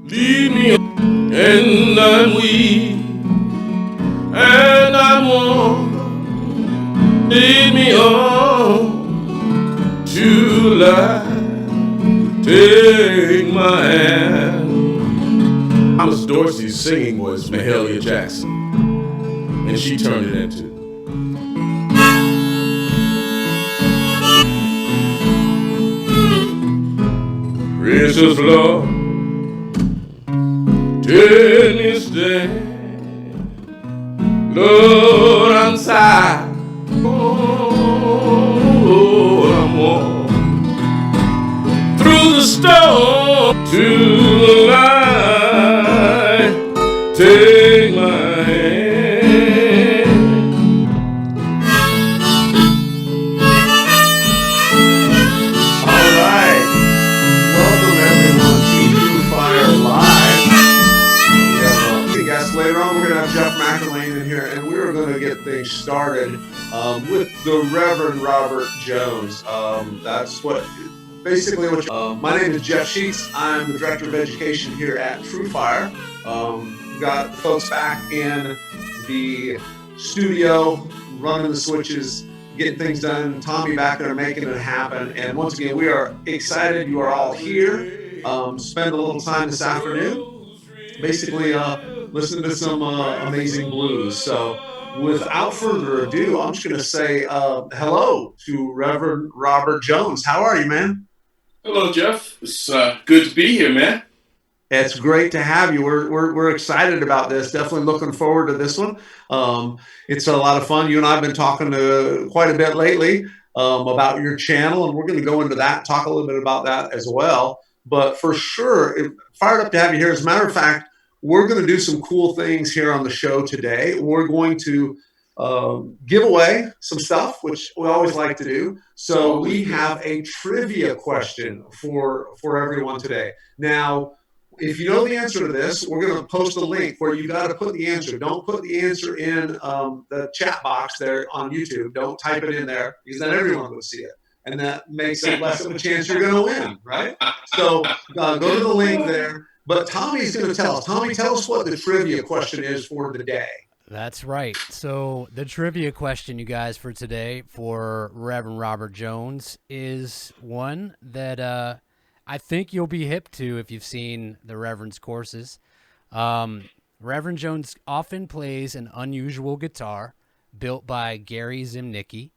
Lead me on, and I'm weak, and I'm warm. Lead me on to life. Take my hand. Thomas Dorsey's singing was Mahalia Jackson, and she turned it into Precious Lord, tell me stay. Lord, I'm tired. Oh, I'm warm through the storm to the light. Take my hand. All right. Welcome everyone to TrueFire Live. We have a guest later on. We're going to have Jeff McErlain in here, and we're going to get things started with the Reverend Robert Jones. That's what basically what. My name is Jeff Sheets. I'm the Director of Education here at TrueFire. We've got the folks back in the studio, running the switches, getting things done. Tommy back there making it happen. And once again, we are excited you are all here. Spend a little time this afternoon, basically listen to some amazing blues. So without further ado, I'm just going to say hello to Reverend Robert Jones. How are you, man? Hello, Jeff. It's good to be here, man. It's great to have you. We're excited about this. Definitely looking forward to this one. It's a lot of fun. You and I have been talking quite a bit lately about your channel, and we're going to go into that, talk a little bit about that as well. But for sure, fired up to have you here. As a matter of fact, we're going to do some cool things here on the show today. We're going to give away some stuff, which we always like to do. So we have a trivia question for everyone today. Now, if you know the answer to this, we're going to post a link where you got to put the answer. Don't put the answer in the chat box there on YouTube. Don't type it in there because then everyone will see it. And that makes it less of a chance you're going to win, right? So go to the link there. But Tommy's going to tell us. Tommy, tell us what the trivia question is for the day. That's right. So the trivia question, you guys, for today for Reverend Robert Jones is one that I think you'll be hip to if you've seen the Reverend's courses. Reverend Jones often plays an unusual guitar built by Gary Zimnicki.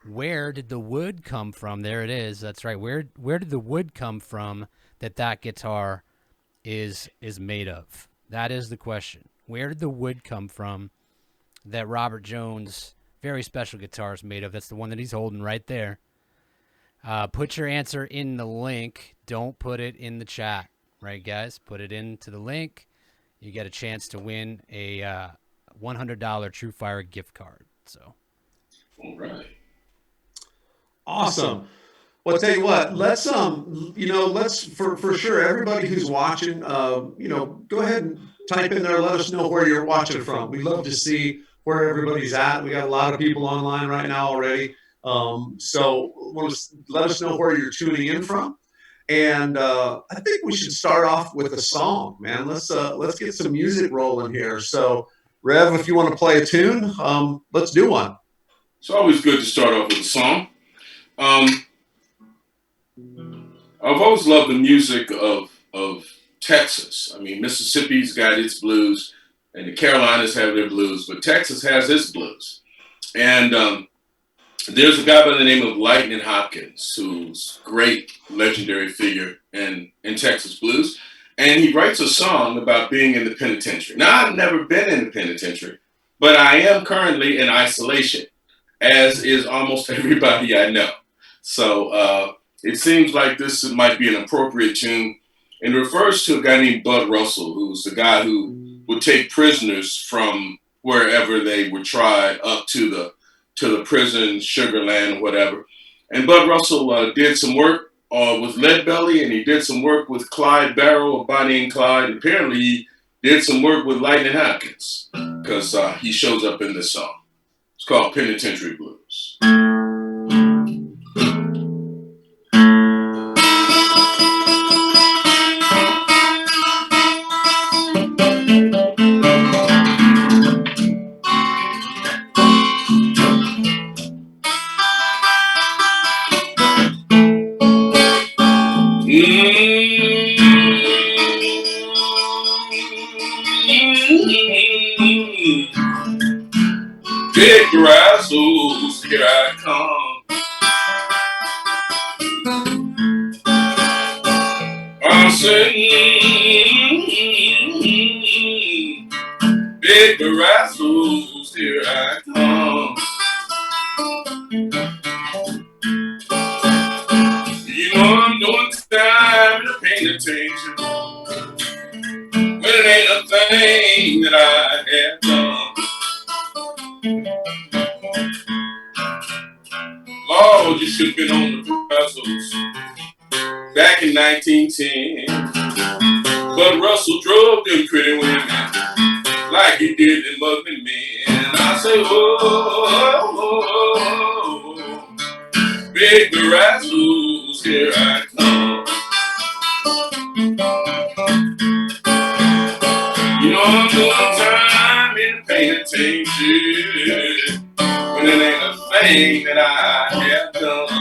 Where did the wood come from? There it is. That's right. Where did the wood come from that guitar is made of? That is the question. Where did the wood come from that Robert Jones' very special guitar is made of? That's the one that he's holding right there. Put your answer in the link. Don't put it in the chat, right, guys? Put it into the link. You get a chance to win a $100 TrueFire gift card. So, All right. Awesome. Well, I'll tell you what, let's for sure, everybody who's watching, go ahead and type in there, let us know where you're watching from. We'd love to see where everybody's at. We got a lot of people online right now already. So let us know where you're tuning in from. And I think we should start off with a song, man. Let's get some music rolling here. So, Rev, if you want to play a tune, let's do one. It's always good to start off with a song. I've always loved the music of Texas. I mean, Mississippi's got its blues, and the Carolinas have their blues, but Texas has its blues. And there's a guy by the name of Lightning Hopkins, who's a great legendary figure in Texas blues. And he writes a song about being in the penitentiary. Now, I've never been in the penitentiary, but I am currently in isolation, as is almost everybody I know. So it seems like this might be an appropriate tune, and refers to a guy named Bud Russell, who's the guy who would take prisoners from wherever they were tried up to the prison, Sugar Land, whatever. And Bud Russell did some work with Leadbelly, and he did some work with Clyde Barrow of Bonnie and Clyde. And apparently he did some work with Lightning Hopkins, because he shows up in this song. It's called Penitentiary Blues. razzles, here I come. I'm saying, big razzles, here I come. You know I'm doing time in the penitentiary when it ain't a thing that I have done. Lord, you should have been on the Russell's back in 1910. But Russell drove them pretty women like he did them ugly men. And I say, oh, big Russell's, here I come. You know I'm doing time in the penitentiary when it ain't a thing that I have done.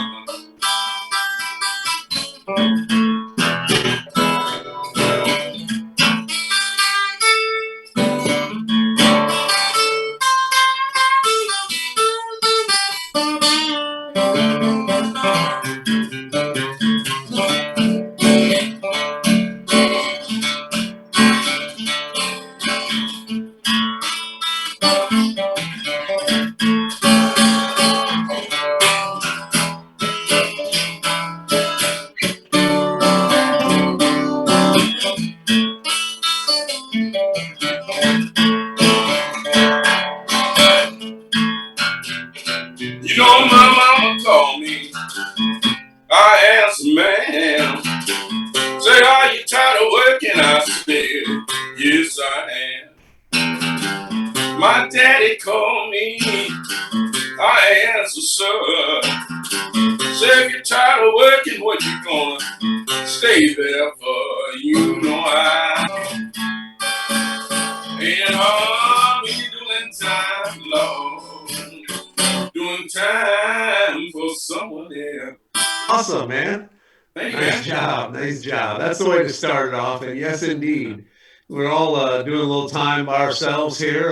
You know my mama told me I asked ma'am, say, are you tired of working? I said, yes, I am. My daddy called me, I answered, sir. Say, if you're tired of working, what you gonna stay there for? You know and I'm doing time, Lord, doing time for someone else. Awesome, man. Nice job. Nice job. That's the way to start it off. And yes, indeed. We're all doing a little time by ourselves here.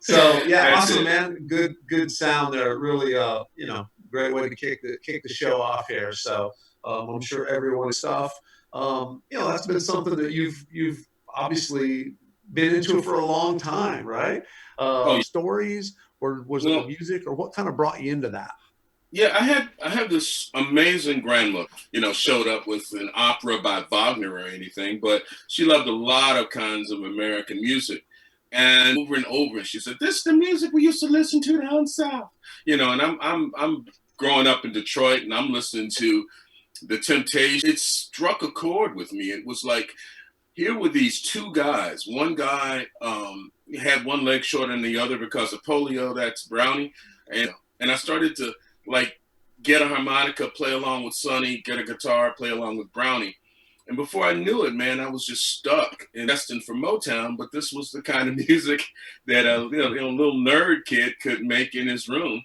So yeah, awesome, man. Good sound there. Really, great way to kick the show off here. So I'm sure everyone stuff. That's been something that you've obviously been into for a long time, right? Stories, or was it the music, or what kind of brought you into that? Yeah, I had this amazing grandmother, showed up with an opera by Wagner or anything, but she loved a lot of kinds of American music. And over, and she said, "This is the music we used to listen to down south." And I'm growing up in Detroit, and I'm listening to the Temptations. It struck a chord with me. It was like, here were these two guys. One guy had one leg shorter than the other because of polio. That's Brownie, and I started to like get a harmonica, play along with Sonny, get a guitar, play along with Brownie. And before I knew it, man, I was just stuck in destined for Motown. But this was the kind of music that a little nerd kid could make in his room.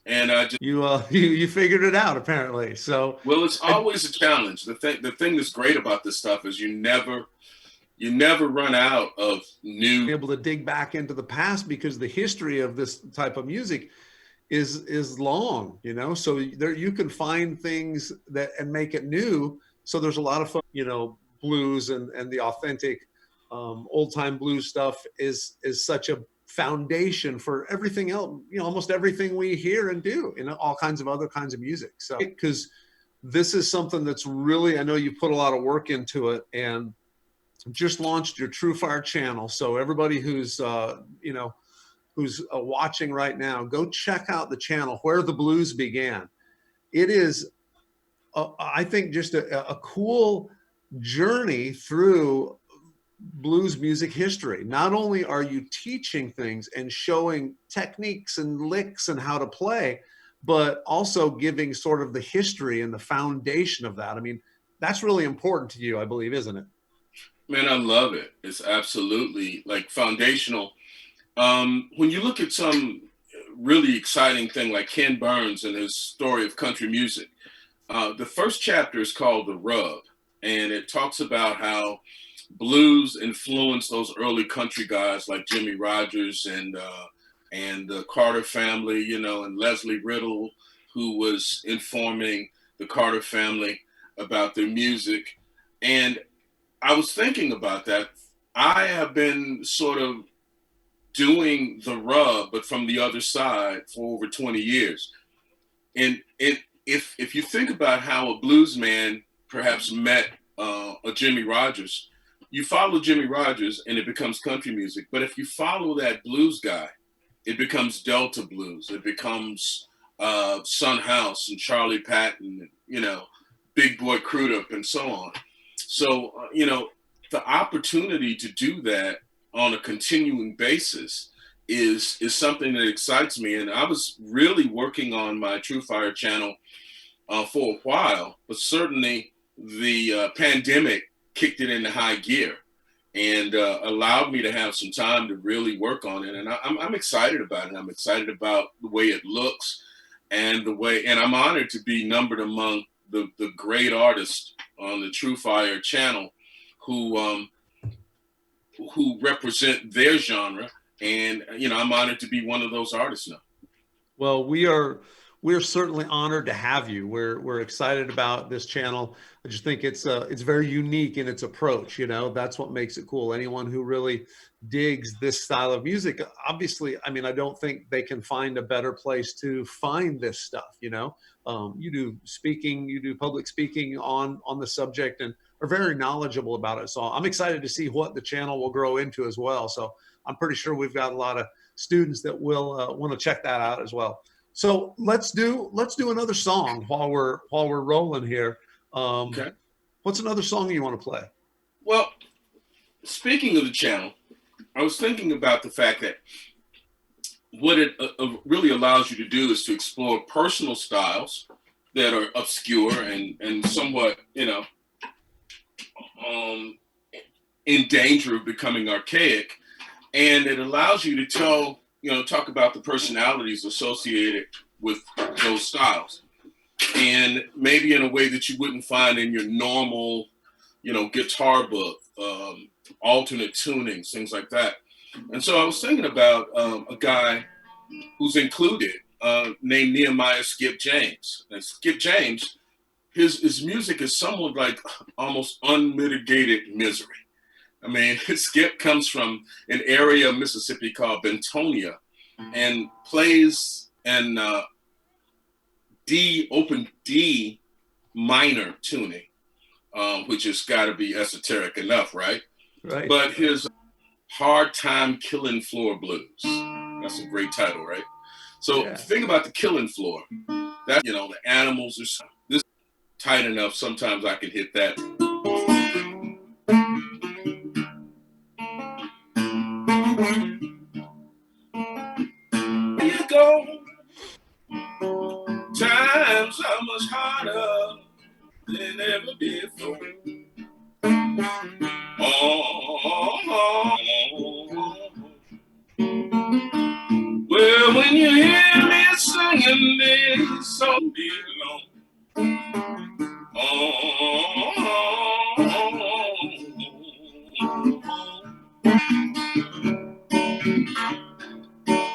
And I just you figured it out apparently. So well, it's always a challenge. The thing that's great about this stuff is you never run out of new. Able to dig back into the past, because the history of this type of music is long, so there you can find things that and make it new. So there's a lot of fun, blues and the authentic old time blues stuff is such a foundation for everything else, almost everything we hear and do in all kinds of other kinds of music. So because this is something that's really, I know you put a lot of work into it, and just launched your TrueFire channel. So everybody who's who's watching right now, go check out the channel, Where the Blues Began. It is, I think, just a cool journey through blues music history. Not only are you teaching things and showing techniques and licks and how to play, but also giving sort of the history and the foundation of that. I mean, that's really important to you, I believe, isn't it? Man, I love it. It's absolutely like foundational. When you look at some really exciting thing like Ken Burns and his story of country music, the first chapter is called The Rub, and it talks about how blues influenced those early country guys like Jimmy Rogers and and the Carter family, and Leslie Riddle, who was informing the Carter family about their music. And I was thinking about that. I have been sort of doing the rub, but from the other side for over 20 years. And if you think about how a blues man perhaps met a Jimmy Rogers, you follow Jimmy Rogers and it becomes country music. But if you follow that blues guy, it becomes Delta blues. It becomes Son House and Charlie Patton, Big Boy Crudup and so on. So the opportunity to do that on a continuing basis is something that excites me. And I was really working on my TrueFire channel for a while, but certainly the pandemic kicked it into high gear and allowed me to have some time to really work on it. And I'm excited about it. I'm excited about the way it looks and and I'm honored to be numbered among the great artists on the TrueFire channel who represent their genre. And, I'm honored to be one of those artists now. Well, we're certainly honored to have you. We're excited about this channel. I just think it's very unique in its approach. That's what makes it cool. Anyone who really digs this style of music, obviously, I mean, I don't think they can find a better place to find this stuff. You do speaking, you do public speaking on the subject, and are very knowledgeable about it. So I'm excited to see what the channel will grow into as well. So I'm pretty sure we've got a lot of students that will want to check that out as well. So let's do another song while we're rolling here. Okay. What's another song you want to play? Well, speaking of the channel, I was thinking about the fact that what it really allows you to do is to explore personal styles that are obscure and somewhat, in danger of becoming archaic. And it allows you to talk about the personalities associated with those styles. And maybe in a way that you wouldn't find in your normal, guitar book, alternate tunings, things like that. And so I was thinking about a guy who's included named Nehemiah Skip James. And Skip James, his music is somewhat like almost unmitigated misery. I mean, Skip comes from an area of Mississippi called Bentonia and plays an open D minor tuning, which has got to be esoteric enough, right? Right. But his Hard Time Killing Floor Blues. That's a great title, right? So Yeah. the thing about the killing floor, that the animals are this tight enough. Sometimes I can hit that. You go. Times are much harder than ever before. Well, when you hear me singing this song belong.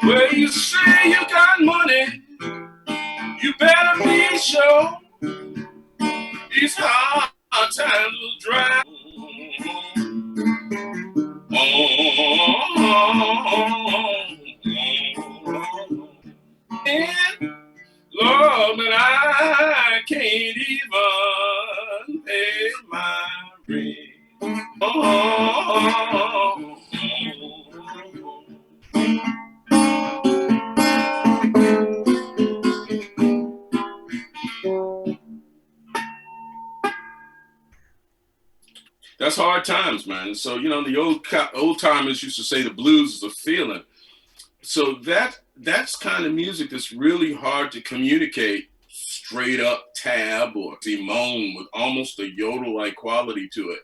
Well, you say you got money, you better be sure these hard times will dry. Lord, but I can't even pay my rent. Oh, that's hard times, man. So the old timers used to say the blues is a feeling. So that's kind of music that's really hard to communicate straight up tab or moan with almost a yodel-like quality to it.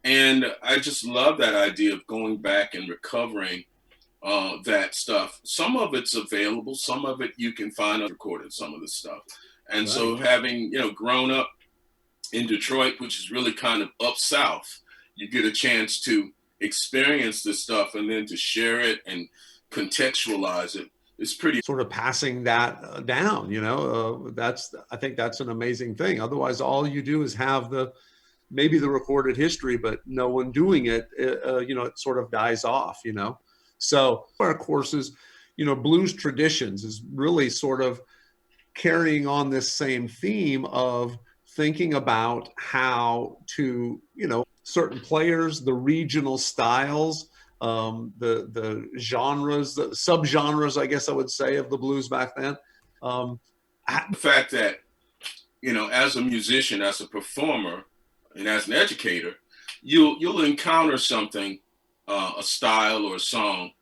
And I just love that idea of going back and recovering that stuff. Some of it's available, some of it you can find recorded, some of the stuff. And so having grown up in Detroit, which is really kind of up south, you get a chance to experience this stuff and then to share it and contextualize it. It's pretty sort of passing that down, I think that's an amazing thing. Otherwise, all you do is have maybe the recorded history, but no one doing it, it sort of dies off, So our courses, blues traditions is really sort of carrying on this same theme of thinking about how to, certain players, the regional styles, the genres, the subgenres, I guess I would say, of the blues back then. The fact that, as a musician, as a performer, and as an educator, you'll encounter something, a style or a song,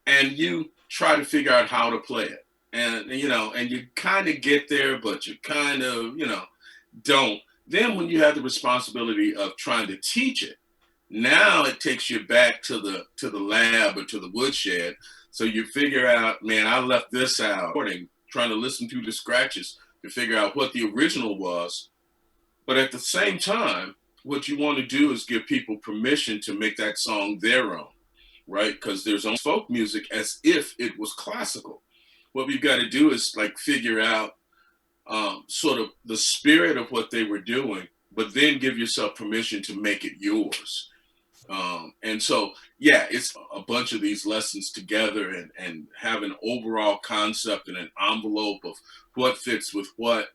and you try to figure out how to play it. And you kind of get there, but you kind of, don't. Then when you have the responsibility of trying to teach it, now it takes you back to the lab or to the woodshed. So you figure out, man, I left this out. Trying to listen to the scratches to figure out what the original was. But at the same time, what you want to do is give people permission to make that song their own, right? Because there's folk music as if it was classical. What we've got to do is like figure out sort of the spirit of what they were doing, but then give yourself permission to make it yours. And so, yeah, it's a bunch of these lessons together and have an overall concept and an envelope of what fits with what.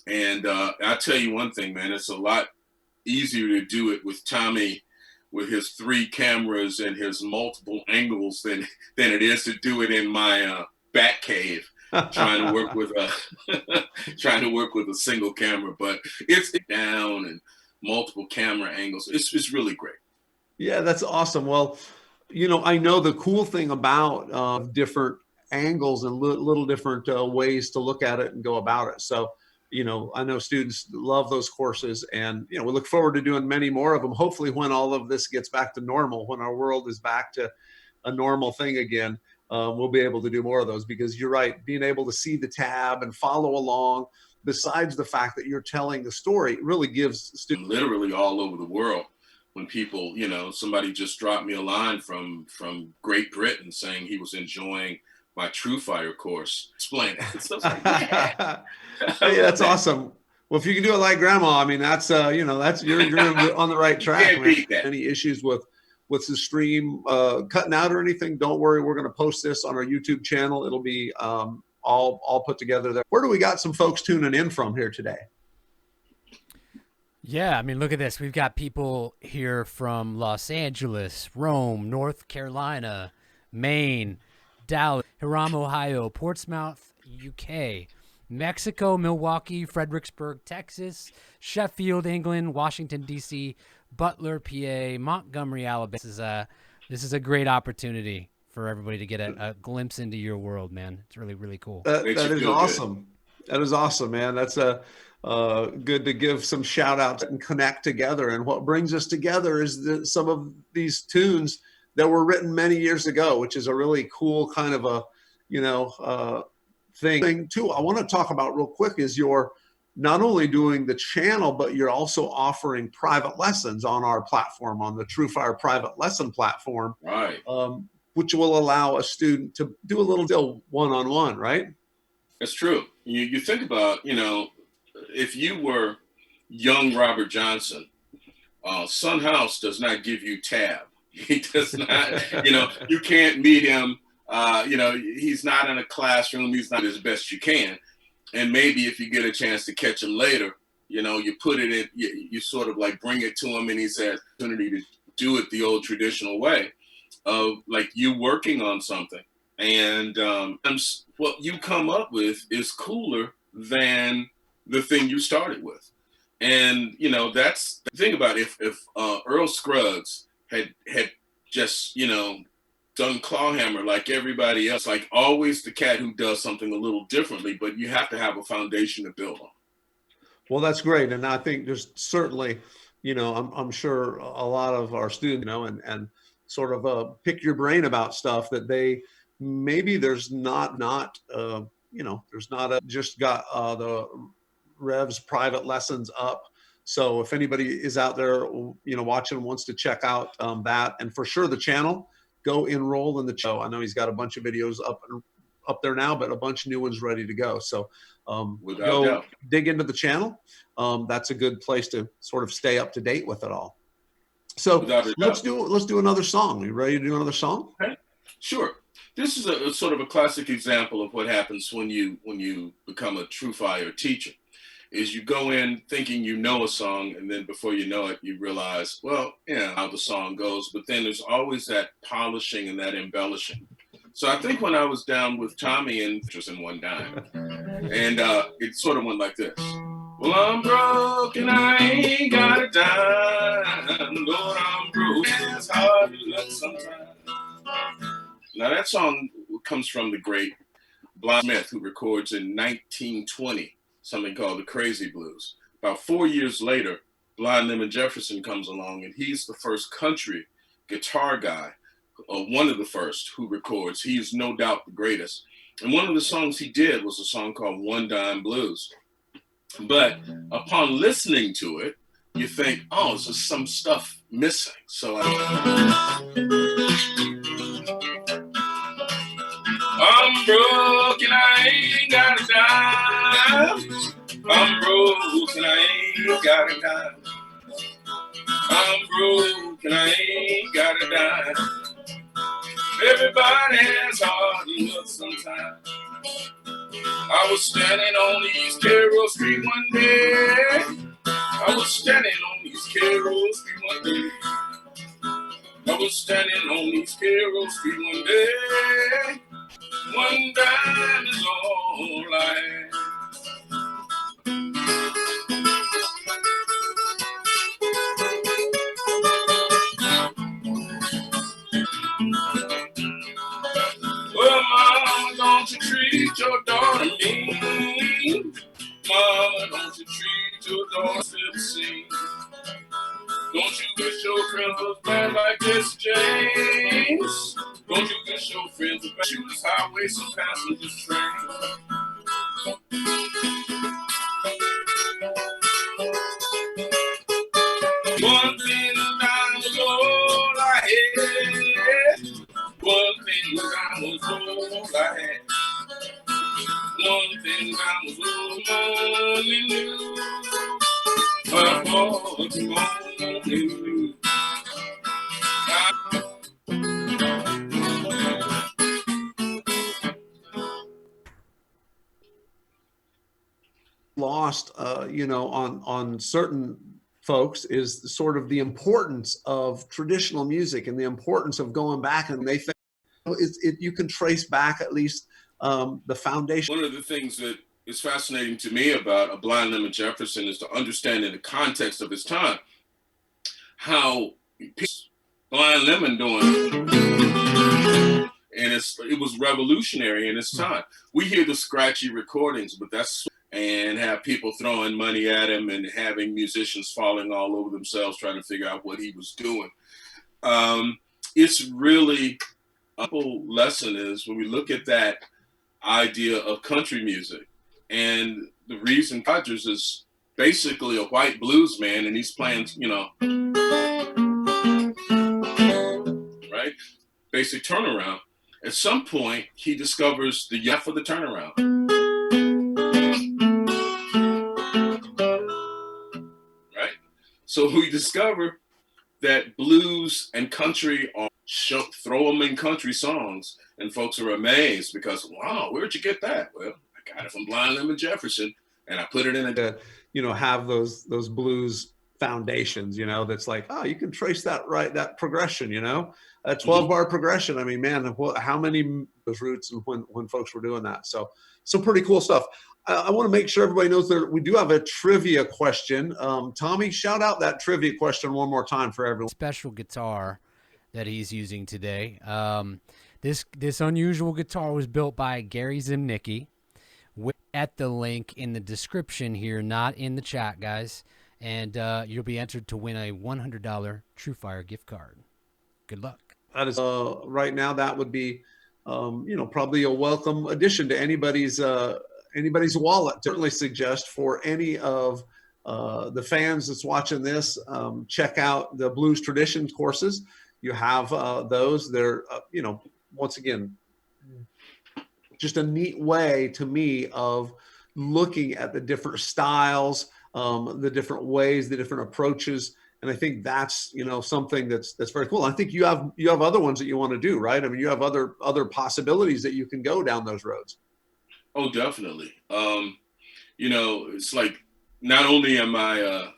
And I'll tell you one thing, man, it's a lot easier to do it with Tommy with his 3 cameras and his multiple angles than it is to do it in my bat cave trying to work with a single camera. But it's down and multiple camera angles. It's really great. Yeah, that's awesome. Well, I know the cool thing about different angles and little different ways to look at it and go about it. So, I know students love those courses, and, we look forward to doing many more of them. Hopefully when all of this gets back to normal, when our world is back to a normal thing again, we'll be able to do more of those, because you're right, being able to see the tab and follow along, besides the fact that you're telling the story, it really gives students literally all over the world. When people, somebody just dropped me a line from Great Britain saying he was enjoying my TrueFire course. Explain it. So like, yeah. Hey, that's awesome. Well, if you can do it like grandma, I mean, that's you're on the right track. Can't beat that. Any issues with the stream cutting out or anything, don't worry. We're going to post this on our YouTube channel. It'll be all put together there. Where do we got some folks tuning in from here today? Yeah, I mean, look at this. We've got people here from Los Angeles, Rome, North Carolina, Maine, Dallas, Hiram, Ohio, Portsmouth, UK, Mexico, Milwaukee, Fredericksburg, Texas, Sheffield, England, Washington, D.C., Butler, PA, Montgomery, Alabama. This is a great opportunity for everybody to get a glimpse into your world, man. It's really, really cool. That is awesome. That is awesome, man. That's good to give some shout outs and connect together. And what brings us together is some of these tunes that were written many years ago, which is a really cool kind of a, thing too. I want to talk about real quick is you're not only doing the channel, but you're also offering private lessons on our platform, on the TrueFire private lesson platform, right? Which will allow a student to do a little one-on-one, right? That's true. You think about, if you were young Robert Johnson, Son House does not give you tab. He does not, you can't meet him. He's not in a classroom. He's not as best you can. And maybe if you get a chance to catch him later, you put it in, you sort of like bring it to him, and he says, opportunity to do it the old traditional way of like you working on something. And what you come up with is cooler than the thing you started with. And, that's the thing about it. If Earl Scruggs had just, done clawhammer like everybody else, like always the cat who does something a little differently, but you have to have a foundation to build on. Well, that's great. And I think there's certainly, I'm sure a lot of our students, and sort of pick your brain about stuff that maybe there's not just got the Rev's private lessons up. So if anybody is out there, watching, wants to check out that, and for sure the channel, go enroll in the show. I know he's got a bunch of videos up there now, but a bunch of new ones ready to go. So go dig into the channel. That's a good place to sort of stay up to date with it all. So let's do another song. Are you ready to do another song? Okay. Sure. This is a sort of a classic example of what happens when you become a TrueFire teacher. Is you go in thinking you know a song, and then before you know it, you realize, well, yeah, how the song goes. But then there's always that polishing and that embellishing. So I think when I was down with Tommy and just in One Dime, and it sort of went like this. Well, I'm broke and I ain't got a dime. Lord, I'm broke. It's hard to look sometimes. Now that song comes from the great Blind Smith, who records in 1920 something called the Crazy Blues. About 4 years later, Blind Lemon Jefferson comes along, and he's the first country guitar guy, one of the first who records. He is no doubt the greatest. And one of the songs he did was a song called One Dime Blues. But upon listening to it, you think, oh, there's some stuff missing. So I'm broke and I ain't got a dime. I'm broke and I ain't got a dime. I'm broke and I ain't got a dime. Everybody has hard luck sometimes. I was standing on East Carroll Street one day. I was standing on East Carroll Street one day. I was standing on East Carroll Street one day. One dime is all I have. Well, mama, don't you treat your daughter mean. Mama, don't you treat your daughter obscene. Don't you wish your friends was bad like this, James? Don't you wish your friends were bad? Shoot this highway, some passengers train. One thing I was all I had. One thing I was all I had. One thing I was all money knew. But what you want to do? Lost, on certain folks is sort of the importance of traditional music and the importance of going back, and they think you can trace back at least the foundation. One of the things that is fascinating to me about a Blind Lemon Jefferson is to understand in the context of his time how Blind Lemon doing, and it was revolutionary in its time. We hear the scratchy recordings, but that's and have people throwing money at him and having musicians falling all over themselves trying to figure out what he was doing. It's really a whole lesson is when we look at that idea of country music, and the reason Rogers is basically a white blues man, and he's playing, right, basic turnaround. At some point, he discovers the yacht for the turnaround. So we discover that blues and country are throw them in country songs, and folks are amazed because, wow, where'd you get that? Well, I got it from Blind Lemon Jefferson, and I put it in have those blues foundations, that's like, oh, you can trace that that progression, a 12-bar progression. I mean, man, how many those roots and when folks were doing that. So pretty cool stuff. I want to make sure everybody knows that we do have a trivia question. Tommy, shout out that trivia question one more time for everyone. Special guitar that he's using today. This unusual guitar was built by Gary Zimnicki. At the link in the description here, not in the chat, guys. And you'll be entered to win a $100 TrueFire gift card. Good luck. That is right now. That would be, probably a welcome addition to anybody's wallet. Certainly suggest for any of the fans that's watching this, check out the Blues Traditions courses. you have those. They're once again, just a neat way to me of looking at the different styles, the different ways, the different approaches. And I think that's something that's very cool. I think you have other ones that you want to do, right? I mean, you have other possibilities that you can go down those roads. Oh, definitely. It's like not only am I a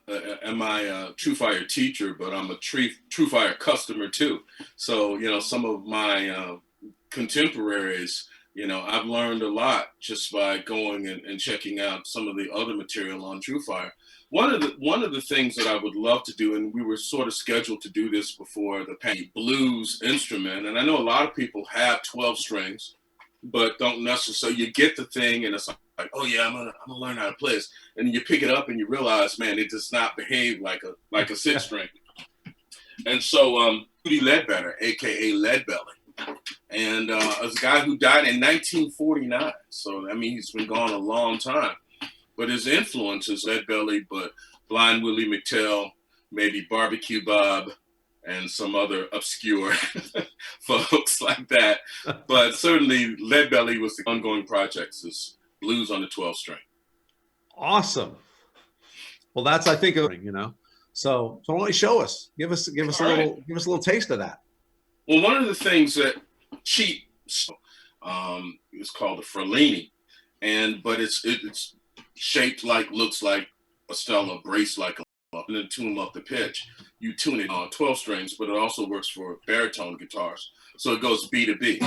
TrueFire teacher, but I'm a TrueFire customer too. So some of my contemporaries, I've learned a lot just by going and checking out some of the other material on TrueFire. One of the things that I would love to do, and we were sort of scheduled to do this before the blues instrument, and I know a lot of people have 12 strings, but don't necessarily. You get the thing, and it's like, oh yeah, I'm gonna learn how to play this, and you pick it up and you realize, man, it does not behave like a six string. And so, Judy Ledbetter, aka Leadbelly, and was a guy who died in 1949. So I mean, he's been gone a long time. But his influence is Leadbelly, but Blind Willie McTell, maybe Barbecue Bob, and some other obscure folks like that. But certainly Leadbelly was the ongoing projects, is blues on the 12 string. Awesome. Well, that's, I think, so why don't you show us? Give us a little taste of that. Well, one of the things that cheap, it was called a Ferlini, but it's shaped looks like a Stella, braced like a, and then tune up the pitch. You tune it on 12 strings, but it also works for baritone guitars. So it goes B to B.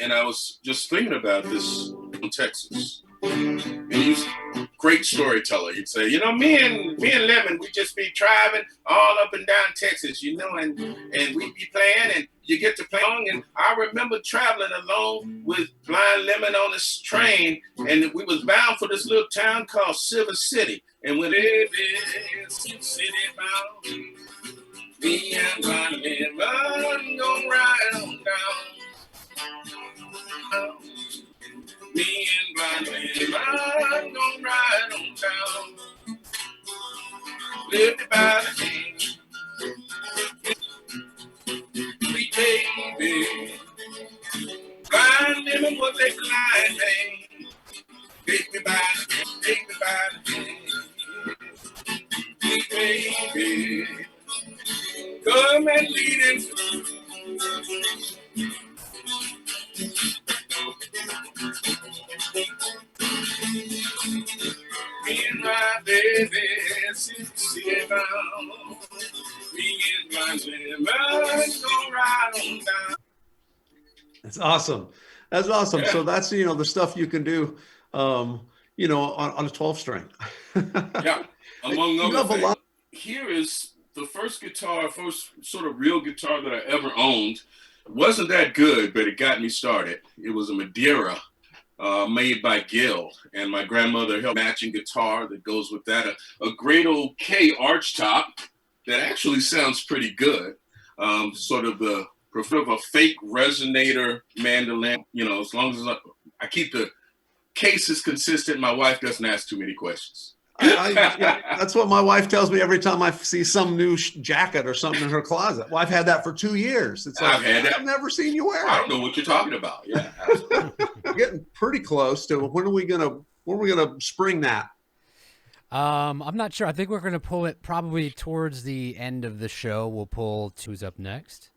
And I was just thinking about this in Texas. And he's a great storyteller. He'd say, me and Lemon, we just be driving all up and down Texas, and we'd be playing, and you get to play along. And I remember traveling along with Blind Lemon on this train, and we was bound for this little town called Silver City. And when it is city bound, me and Blind Lemon gon' ride on down. Me and Blind Lemon gon' ride on town. Lived by the king. We baby. Blind Lemon was a blind man. Take me by the king. We baby. Come and lead it. Me and my baby sit down. Me and my lemon go ride on down. That's awesome. That's awesome. Yeah. So that's the stuff you can do, on a 12 string. Yeah, among other things. Here is the first sort of real guitar that I ever owned. It wasn't that good, but it got me started. It was a Madeira. Made by Gil, and my grandmother held a matching guitar that goes with that. A great old K arch top that actually sounds pretty good. Sort of a fake resonator mandolin. As long as I keep the cases consistent, my wife doesn't ask too many questions. That's what my wife tells me every time I see some new jacket or something in her closet. Well, I've had that for 2 years. It's like, I've never seen you wear it. I don't know what you're talking about. Yeah, we're getting pretty close to when are we gonna spring that? I'm not sure. I think we're gonna pull it probably towards the end of the show. We'll pull who's up next.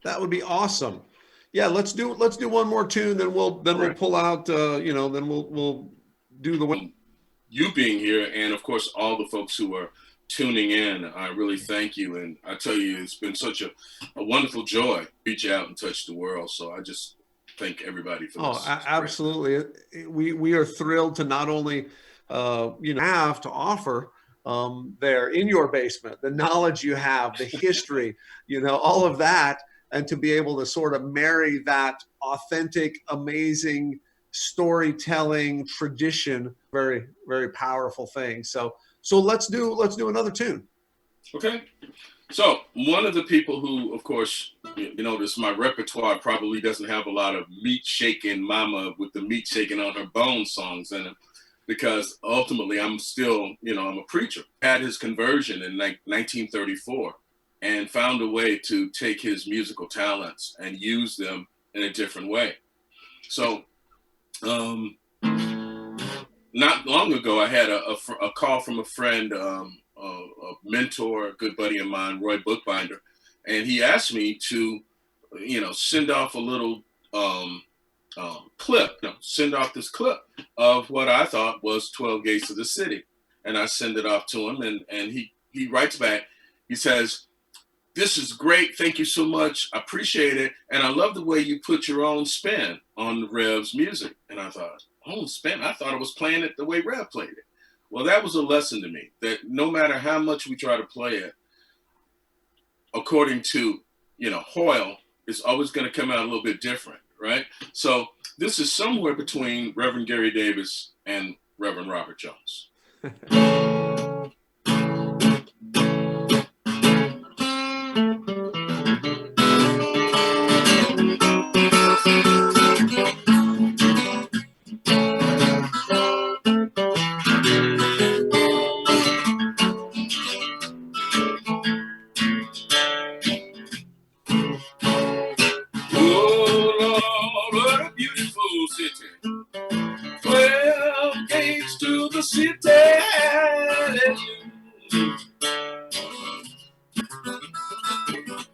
That would be awesome. Yeah, let's do one more tune, then we'll pull out. Then we'll do the one. You being here, and of course all the folks who are tuning in, I really thank you, and I tell you, it's been such a wonderful joy to reach out and touch the world. So I just thank everybody for this. Absolutely. We are thrilled to not only have to offer there in your basement the knowledge you have, the history, all of that, and to be able to sort of marry that authentic, amazing storytelling tradition, very, very powerful thing. So let's do another tune. Okay. So one of the people who, of course, notice my repertoire probably doesn't have a lot of meat shaking mama with the meat shaking on her bone songs in it. because ultimately I'm still, I'm a preacher. Had his conversion in 1934 and found a way to take his musical talents and use them in a different way. So, not long ago, I had a call from a friend, a mentor, a good buddy of mine, Roy Bookbinder, and he asked me to, send off a little clip, send off this clip of what I thought was 12 Gates of the City. And I send it off to him, and he writes back. He says, "This is great. Thank you so much. I appreciate it. And I love the way you put your own spin on Rev's music." And I thought, own spin? I thought I was playing it the way Rev played it. Well, that was a lesson to me, that no matter how much we try to play it, according to, Hoyle, it's always going to come out a little bit different, right? So this is somewhere between Reverend Gary Davis and Reverend Robert Jones.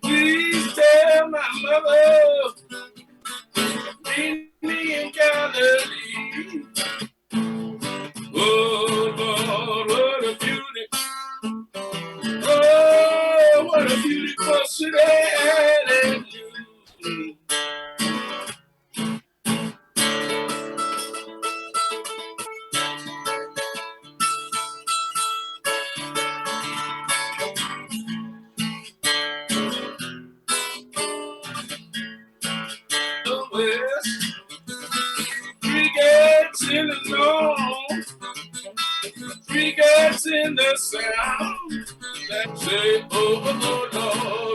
Please tell my mother, meet me in Galilee. Oh Lord, what a beauty! Oh, what a beautiful city! West, 3 gates in the north, 3 gates in the south. Say, oh Lord,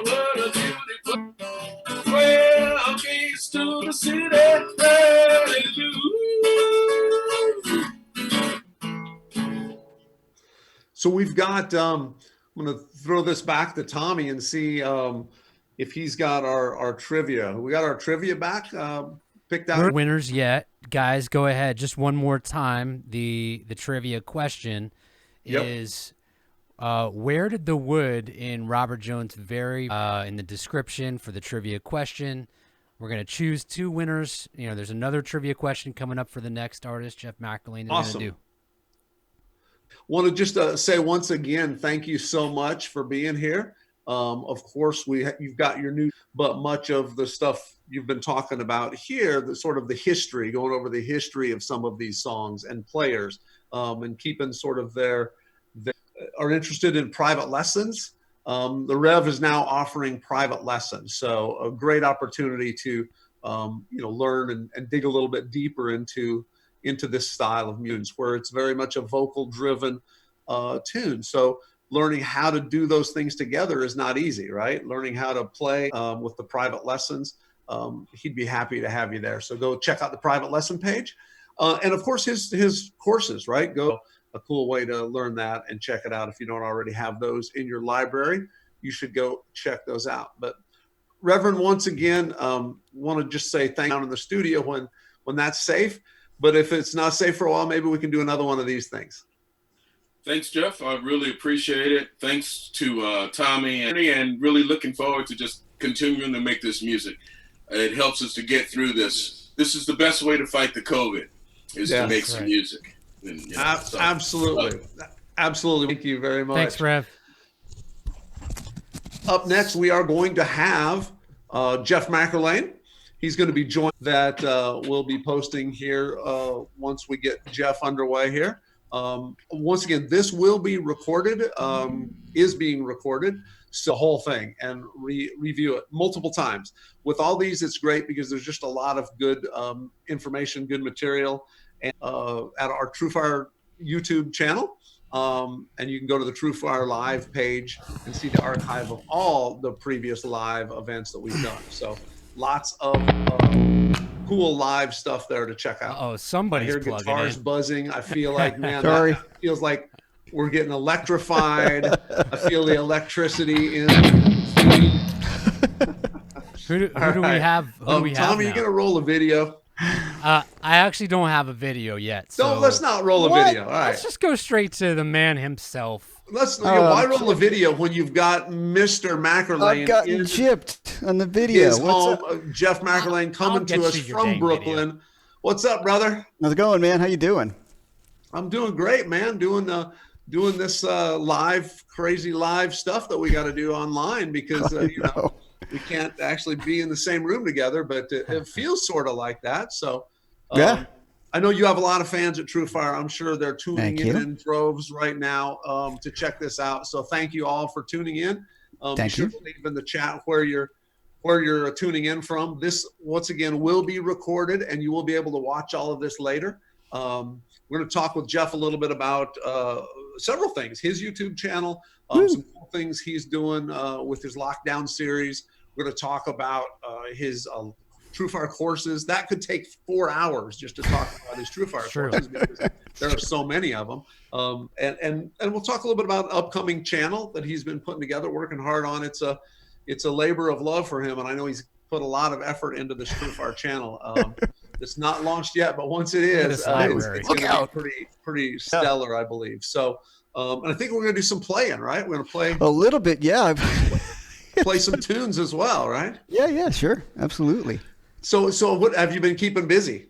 what a beautiful 12 gates to the city. Hallelujah. So we've got, I'm going to throw this back to Tommy and see if he's got our trivia. We got our trivia back picked out. Winners yet, guys. Go ahead. Just one more time. The trivia question is, where did the wood in Robert Jones vary? In the description for the trivia question, we're gonna choose 2 winners. There's another trivia question coming up for the next artist, Jeff McErlain. Awesome. Gonna do. Want to just say once again, thank you so much for being here. Of course, you've got your new, but much of the stuff you've been talking about here, the sort of the history, going over the history of some of these songs and players, and keeping sort of are interested in private lessons. The Rev is now offering private lessons, so a great opportunity to learn and dig a little bit deeper into this style of music, where it's very much a vocal driven tune. So learning how to do those things together is not easy, right? Learning how to play with the private lessons, he'd be happy to have you there. So go check out the private lesson page. And of course, his courses, right? Go a cool way to learn that and check it out. If you don't already have those in your library, you should go check those out. But Reverend, once again, want to just say thank you down in the studio when that's safe. But if it's not safe for a while, maybe we can do another one of these things. Thanks, Jeff. I really appreciate it. Thanks to Tommy and really looking forward to just continuing to make this music. It helps us to get through this. This is the best way to fight the COVID, is to make some music. And, absolutely. Absolutely. Thank you very much. Thanks, Rev. Up next, we are going to have Jeff McErlain. He's going to be joined that we'll be posting here once we get Jeff underway here. Once again, this will be recorded, is being recorded, so the whole thing, and review it multiple times. With all these, it's great because there's just a lot of good information, good material, and at our TrueFire YouTube channel. And you can go to the TrueFire Live page and see the archive of all the previous live events that we've done. So lots of cool live stuff there to check out. Oh, I somebody's hear plugging guitars in. buzzing. I feel like, man, Sorry. that feels like we're getting electrified. I feel the electricity in the feed. Who do we have? Who do we have Tommy, now? you gonna roll a video? I actually don't have a video yet. So Let's not roll a What? video. All right. let's just go straight to the man himself. Why roll a video when you've got Mr. McErlain I've gotten in gypped on the video. his What's home? up? Jeff McErlain coming get to us you your from dang Brooklyn. video. What's up, brother? How's it going, man? How you doing? I'm doing great, man. Doing this crazy live stuff that we got to do online because we can't actually be in the same room together, but it feels sort of like that. So Yeah. I know you have a lot of fans at TrueFire. I'm sure they're tuning Thank in you. in droves right now to check this out. So thank you all for tuning in. Thank be sure you. to leave in the chat where you're tuning in from. This, once again, will be recorded, and you will be able to watch all of this later. We're going to talk with Jeff a little bit about several things. His YouTube channel, some cool things he's doing with his lockdown series. We're going to talk about his TrueFire courses. That could take 4 hours just to talk about his TrueFire courses because there are so many of them. And we'll talk a little bit about an upcoming channel that he's been putting together, working hard on. It's a labor of love for him, and I know he's put a lot and effort into this TrueFire channel. It's not launched yet, but once it is, it's going to be pretty stellar, I believe. So, and I think we're going to do some playing, right? We're going to play A little bit, yeah. play some tunes as well, right? Yeah, sure, absolutely. So what have you been keeping busy?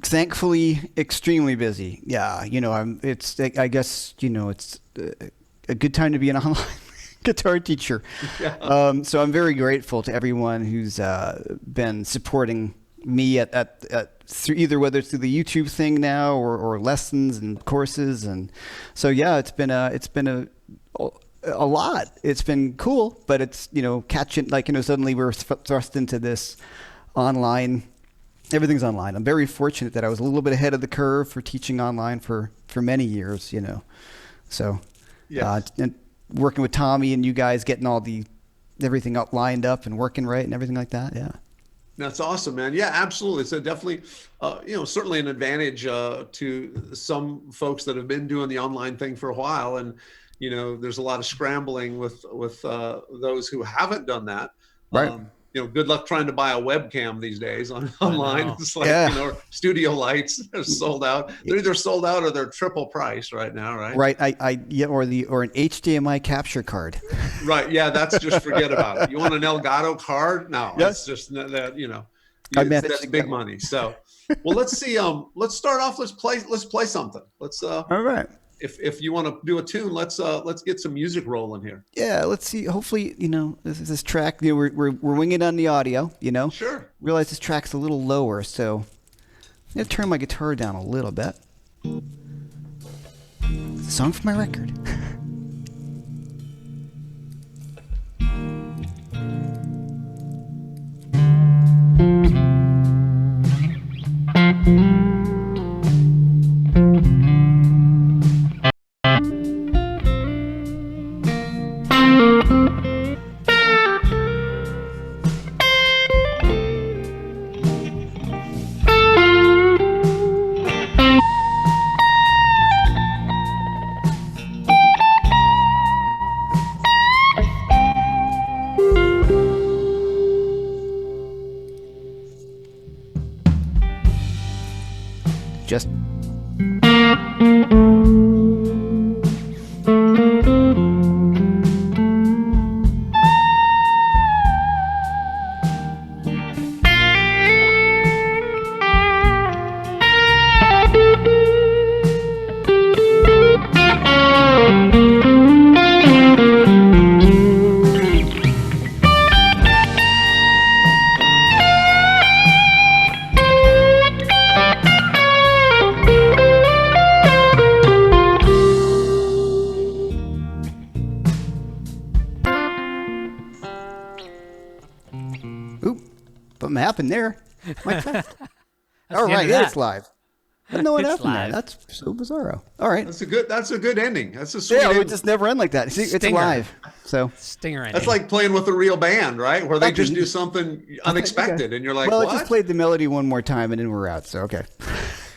Thankfully, extremely busy. Yeah, I guess it's a good time to be an online guitar teacher. Yeah. So I'm very grateful to everyone who's been supporting me through either whether it's through the YouTube thing now or lessons and courses, and so yeah, it's been a lot. It's been cool, but it's catching suddenly we're thrust into this online. Everything's online. I'm very fortunate that I was a little bit ahead of the curve for teaching online for many years. So and working with Tommy and you guys getting everything up lined up and working right and everything like that. Yeah. That's awesome, man. Yeah, absolutely. So definitely, certainly an advantage to some folks that have been doing the online thing for a while. And, there's a lot of scrambling with those who haven't done that. Right. Good luck trying to buy a webcam these days online. It's like, studio lights are sold out. They're either sold out or they're triple price right now, right? Right. Or an HDMI capture card. Right. Yeah. That's just forget about it. You want an Elgato card? No, that's just that, that's big money. So, well, let's see. Let's start off. Let's play something. All right. If you want to do a tune, let's get some music rolling here. Yeah, let's see. Hopefully, this track, we're winging on the audio, Sure. Realize this track's a little lower, so I'm going to turn my guitar down a little bit. It's a song from my record. Just something happened there. All right, it's live. I don't know what It's happened there. live. That's so bizarro. All right. That's a good ending. That's a sweet Yeah, it ending. would just never end like that. See, it's Stinger. live. So Stinger ending. That's like playing with a real band, right? Where they just Exactly. do something unexpected, and you're like, well, "What?" it just played the melody one more time, and then we're out. So okay.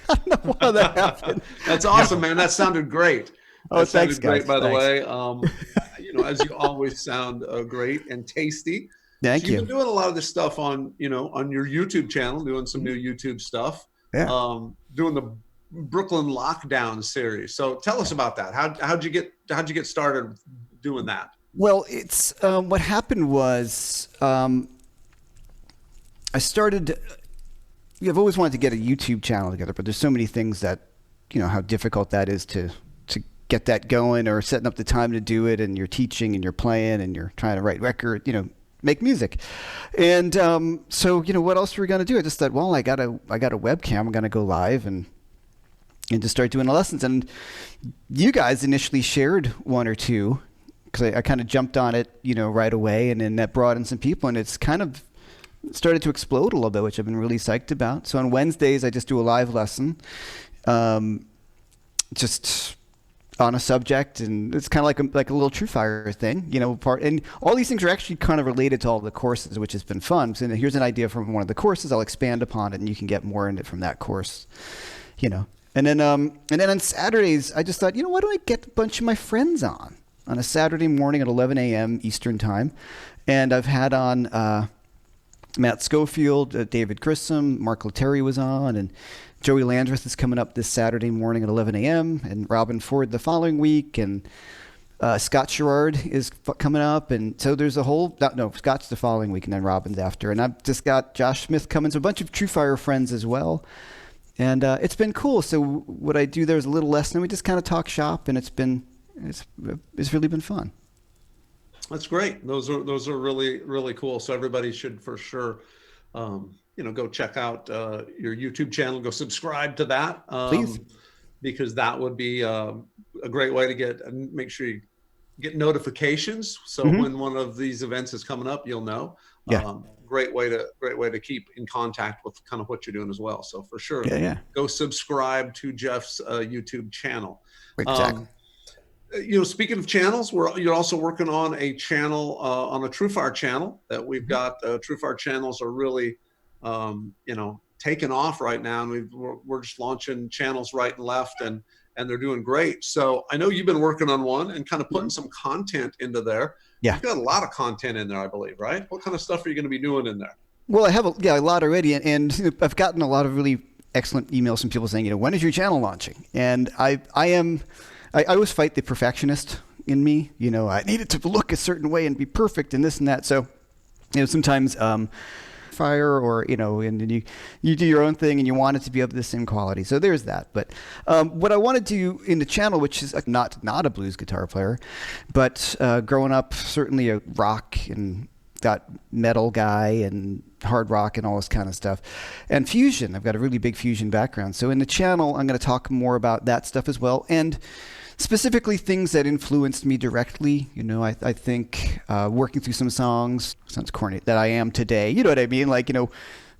I don't know how that happened. That's awesome, man. That sounded great. Oh, That thanks, sounded great, guys. by the Thanks. way. As you always sound great and tasty. Thank So you've been you. doing a lot of this stuff on your YouTube channel, doing some new YouTube stuff, Yeah. doing the Brooklyn Lockdown series. So tell us about that. How'd you get started doing that? Well, it's what happened was I started. I've always wanted to get a YouTube channel together, but there's so many things that how difficult that is to get that going, or setting up the time to do it, and you're teaching and you're playing and you're trying to write record, make music. And so what else were we gonna do? I just thought, well, I got a webcam. I'm gonna go live and just start doing the lessons. And you guys initially shared one or two, because I kind of jumped on it, right away, and then that brought in some people, and it's kind of started to explode a little bit, which I've been really psyched about. So on Wednesdays, I just do a live lesson, just on a subject, and it's kind of like a little TrueFire thing, and all these things are actually kind of related to all the courses, which has been fun. So here's an idea from one of the courses, I'll expand upon it, and you can get more in it from that course, And then on Saturdays, I just thought, why don't I get a bunch of my friends on a Saturday morning at 11 a.m. Eastern time, and I've had on Matt Schofield, David Grissom, Mark Letary was on, and Joey Landreth is coming up this Saturday morning at 11 a.m., and Robin Ford the following week, and Scott Sherrard is coming up, and so there's a whole, no, Scott's the following week, and then Robin's after, and I've just got Josh Smith coming, so a bunch of TrueFire friends as well, and it's been cool. So what I do there is a little lesson, and we just kind of talk shop, and it's really been fun. That's great. Those are really, really cool. So everybody should for sure, go check out your YouTube channel. Go subscribe to that, Please, because that would be a great way to make sure you get notifications. So when one of these events is coming up, you'll know. Yeah. Great way to keep in contact with kind of what you're doing as well. So for sure, go subscribe to Jeff's YouTube channel. Exactly. Speaking of channels, you're also working on a channel, on a TrueFire channel that we've got. TrueFire channels are really, taking off right now, and we're just launching channels right and left, and they're doing great. So I know you've been working on one and kind of putting some content into there. Yeah, you've got a lot of content in there, I believe, right? What kind of stuff are you going to be doing in there? Well, I have a lot already, and I've gotten a lot of really excellent emails from people saying, when is your channel launching? And I always fight the perfectionist in me. I need it to look a certain way and be perfect and this and that. So, sometimes fire or, and you do your own thing and you want it to be of the same quality. So there's that. But what I want to do in the channel, which is not a blues guitar player, but growing up, certainly a rock and got metal guy and hard rock and all this kind of stuff, and fusion. I've got a really big fusion background. So in the channel, I'm going to talk more about that stuff as well, and specifically things that influenced me directly. I think working through some songs, sounds corny, that I am today. You know what I mean? Like,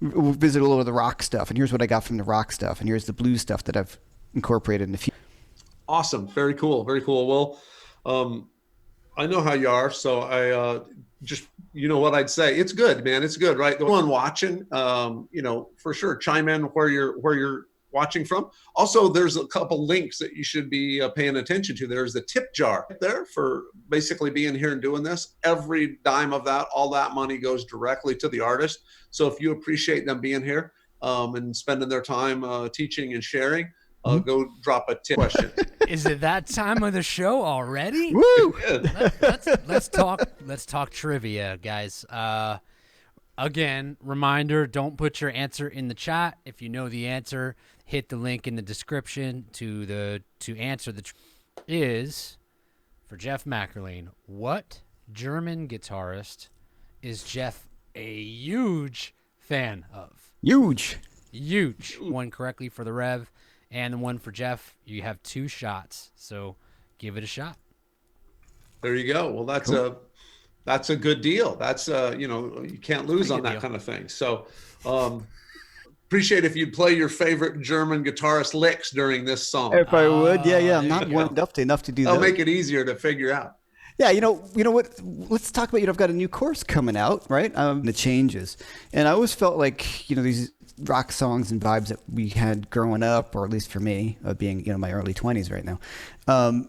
we'll visit a little of the rock stuff, and here's what I got from the rock stuff, and here's the blues stuff that I've incorporated in the fusion. Awesome. Very cool. Very cool. Well, I know how you are, so I just, what I'd say. It's good, man. It's good, right? The one watching, for sure, chime in where you're watching from. Also, there's a couple links that you should be paying attention to. There's the tip jar there for basically being here and doing this. Every dime of that, all that money goes directly to the artist. So if you appreciate them being here and spending their time teaching and sharing, go drop a tip question. Is it that time of the show already? Woo! Let's talk trivia, guys. Again, reminder, don't put your answer in the chat. If you know the answer, hit the link in the description to answer is for Jeff McErlain. What German guitarist is Jeff a huge fan of? Huge. One correctly for the Rev, and the one for Jeff. You have 2 shots, so give it a shot. There you go. Well, that's a good deal. That's you can't lose on that kind of thing. So appreciate if you'd play your favorite German guitarist licks during this song. If I would, yeah, I'm there not you warmed up to enough to do That'll that. make it easier to figure out. Yeah, you know what? Let's talk about, I've got a new course coming out, right? The changes. And I always felt like, these rock songs and vibes that we had growing up, or at least for me, being, my early 20s right now,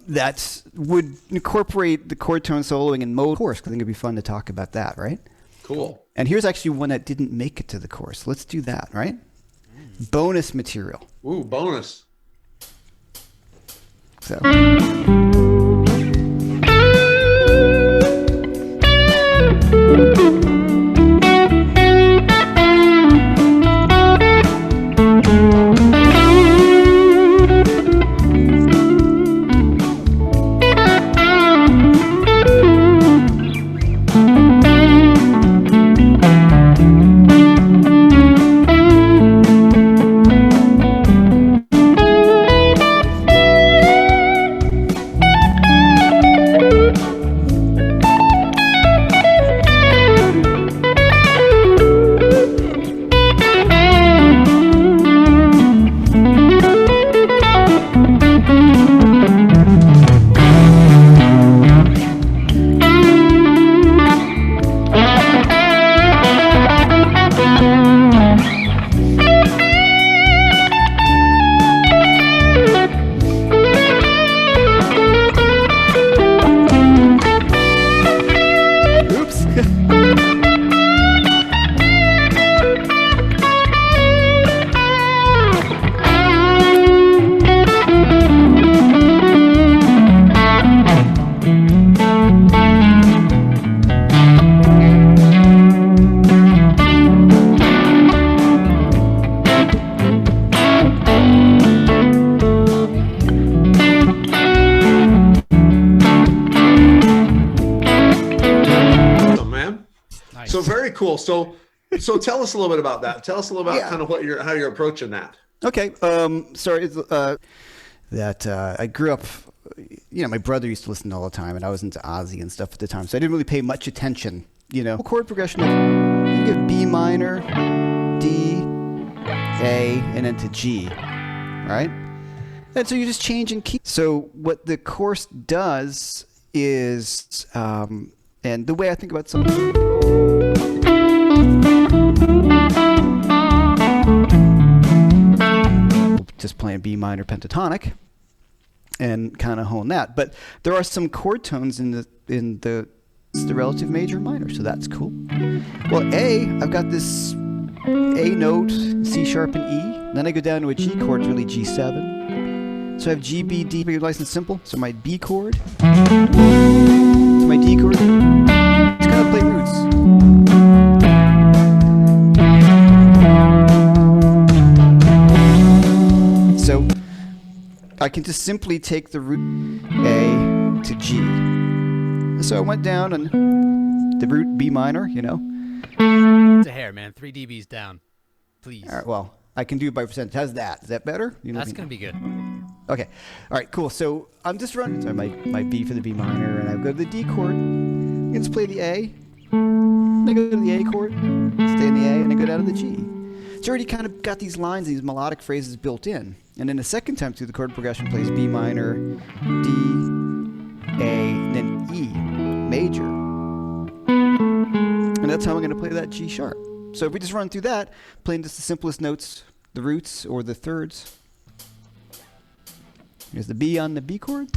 that would incorporate the chord tone soloing and mode course. I think it'd be fun to talk about that, right? Cool. And here's actually one that didn't make it to the course. Let's do that, right? Bonus material. Ooh, bonus. So. So very cool. So tell us a little bit about that. Tell us a little about kind of how you're approaching that. Okay. Sorry. I grew up, my brother used to listen all the time, and I was into Ozzy and stuff at the time, so I didn't really pay much attention. Chord progression of, you get B minor, D, A, and then to G, right? And so you're just changing key. So what the course does is, and the way I think about something. Just playing B minor pentatonic and kind of hone that. But there are some chord tones in the relative major and minor, so that's cool. Well, A, I've got this A note, C sharp and E. Then I go down to a G chord, really G7. So I have G, B, D, nice and simple. So my B chord, so my D chord, it's kind of play roots. So I can just simply take the root A to G. So I went down and the root B minor, It's a hair, man. 3 dBs down, please. All right, well, I can do it by percentage. How's that? Is that better? That's going to be good. Okay. All right, cool. So I'm just running. So my B for the B minor, and I go to the D chord. I just play the A. Then I go to the A chord, stay in the A, and then go down to the G. It's already kind of got these lines, these melodic phrases built in. And then the second time through, the chord progression plays B minor, D, A, and then E, major. And that's how I'm going to play that G sharp. So if we just run through that, playing just the simplest notes, the roots or the thirds. Here's the B on the B chord,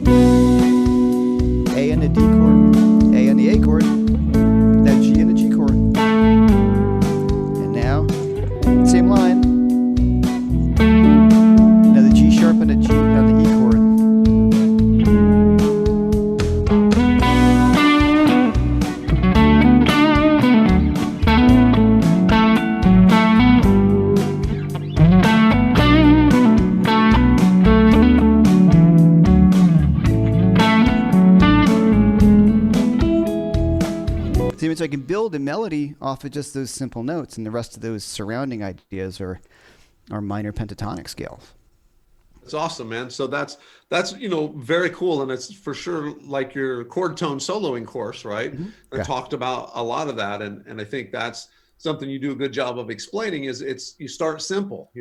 A on the D chord, A on the A chord, now G on the G chord. And now, same line. Now the G sharp and the G on the E chord. So I can build a melody off of just those simple notes, and the rest of those surrounding ideas are minor pentatonic scales. That's awesome, man. So that's very cool, and it's for sure like your chord tone soloing course, right? Mm-hmm. I talked about a lot of that, and I think that's something you do a good job of explaining is you start simple,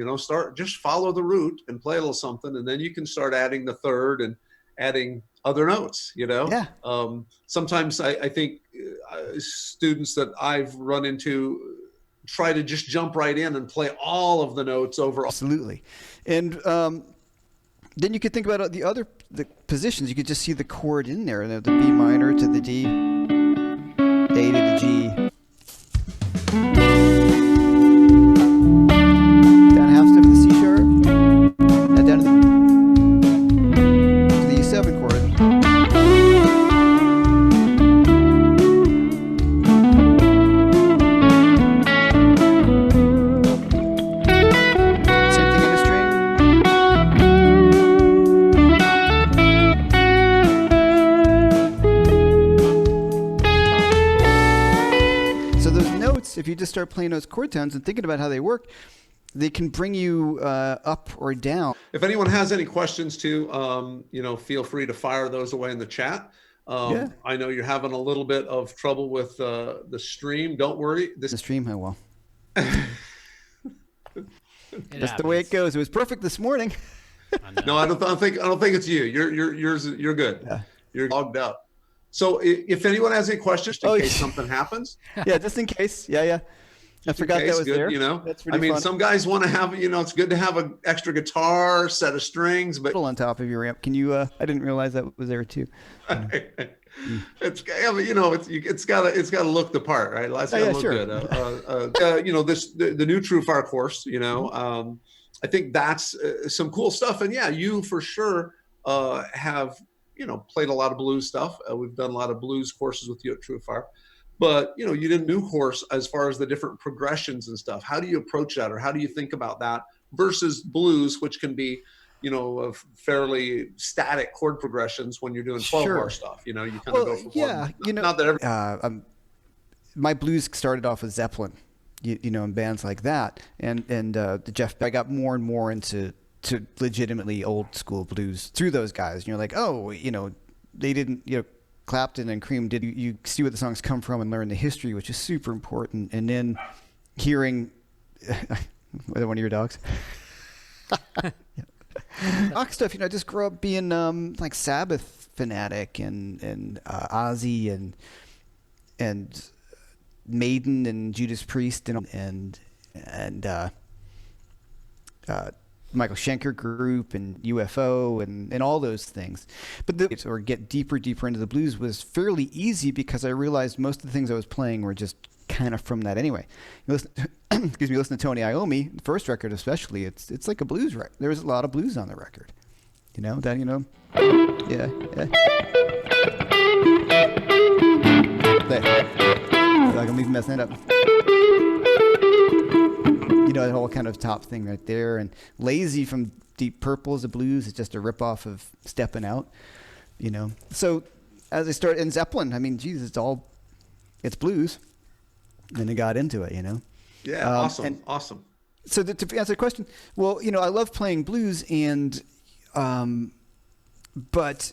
just follow the root and play a little something, and then you can start adding the third and adding other notes. Yeah. Sometimes I think students that I've run into try to just jump right in and play all of the notes over. Absolutely. And then you could think about the positions. You could just see the chord in there, the B minor to the D, A to the G, down half step to the C sharp, and down to the E7 chord. If you just start playing those chord tones and thinking about how they work, they can bring you up or down. If anyone has any questions too, feel free to fire those away in the chat. I know you're having a little bit of trouble with the stream. Don't worry. The stream, oh well. That's the happens. way it goes. It was perfect this morning. No, I don't think it's you. You're good. Yeah. You're logged up. So if anyone has any questions in case something happens. Yeah, just in case. Yeah. I forgot that was good, there. That's pretty fun. Some guys want to have, it's good to have an extra guitar, set of strings, but on top of your amp. Can you? I didn't realize that was there too. It's got to look the part, right? It's got to look good. The new TrueFire course. I think that's some cool stuff, and you for sure have. Played a lot of blues stuff. We've done a lot of blues courses with you at TrueFire, but you did a new course as far as the different progressions and stuff. How do you approach that, or how do you think about that versus blues, which can be, fairly static chord progressions when you're doing 12-bar stuff. You kind of go from one. Not that every. My blues started off with Zeppelin, in bands like that, and Jeff. I got more and more into legitimately old school blues through those guys. And you're like, they didn't, Clapton and Cream did. You see where the songs come from and learn the history, which is super important. And then hearing one of your dogs. Rock stuff, I just grew up being like Sabbath fanatic and Ozzy and Maiden and Judas Priest and Michael Schenker Group and UFO and all those things. But get deeper into the blues was fairly easy because I realized most of the things I was playing were just kind of from that anyway. Listen to Tony Iommi, the first record especially, it's like a blues record. There's a lot of blues on the record. Yeah. Like I'm even messing it up. The whole kind of top thing right there. And Lazy from Deep Purple is a blues. It's just a ripoff of Steppin' Out, So as I started in Zeppelin, I mean, Jesus, it's blues. And I got into it, Yeah, awesome. So to answer the question, well, I love playing blues but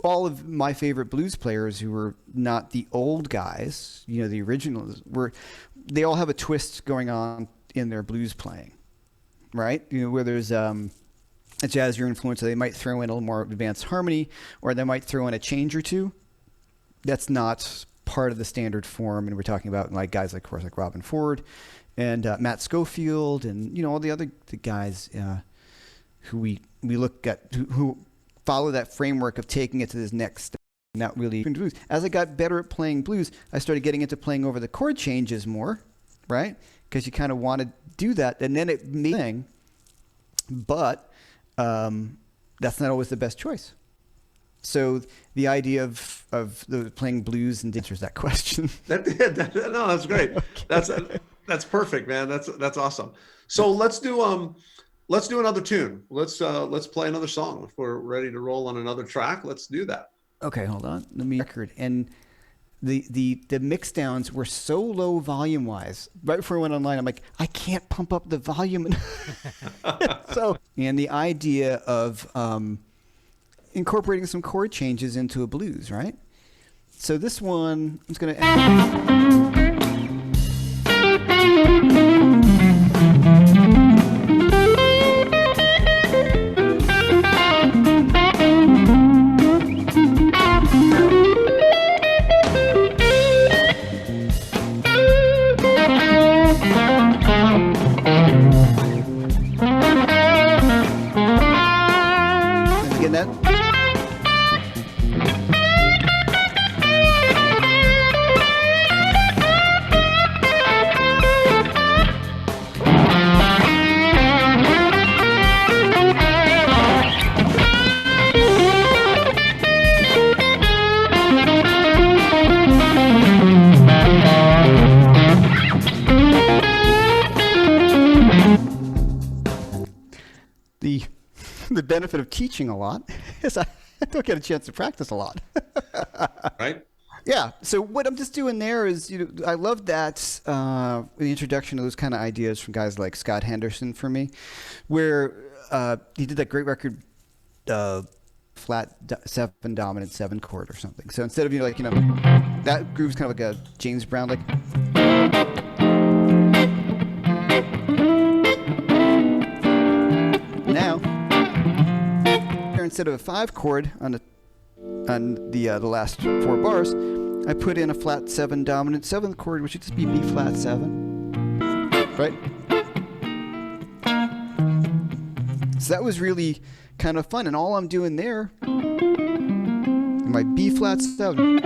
all of my favorite blues players who were not the old guys, the originals, they all have a twist going on in their blues playing, right? Where there's a jazzier influence, so they might throw in a little more advanced harmony, or they might throw in a change or two. That's not part of the standard form, and we're talking about like guys like, of course, like Robin Ford and Matt Schofield and all the guys who we look at who follow that framework of taking it to this next step. Not really blues. As I got better at playing blues, I started getting into playing over the chord changes more, right? Because you kind of want to do that, and then it made, but that's not always the best choice. So the idea of playing blues and answers that question. No, that's great. Okay. That's perfect, man. That's awesome. So let's do another tune. Let's play another song. If we're ready to roll on another track, let's do that. Okay, hold on. Let me record. And the mix downs were so low volume wise. Right before I went online, I'm like, I can't pump up the volume. And the idea of incorporating some chord changes into a blues, right? So this one, I'm just gonna. the the benefit of teaching a lot is I don't get a chance to practice a lot. Right. Yeah. So what I'm just doing there is, I love that the introduction of those kind of ideas from guys like Scott Henderson for me, where he did that great record, flat 7 dominant 7 chord or something. So instead of that groove's kind of like a James Brown like. Now, instead of a 5 chord on the last 4 bars, I put in a flat 7 dominant 7th chord, which would just be B flat 7, right? So that was really kind of fun, and all I'm doing there, my B flat 7,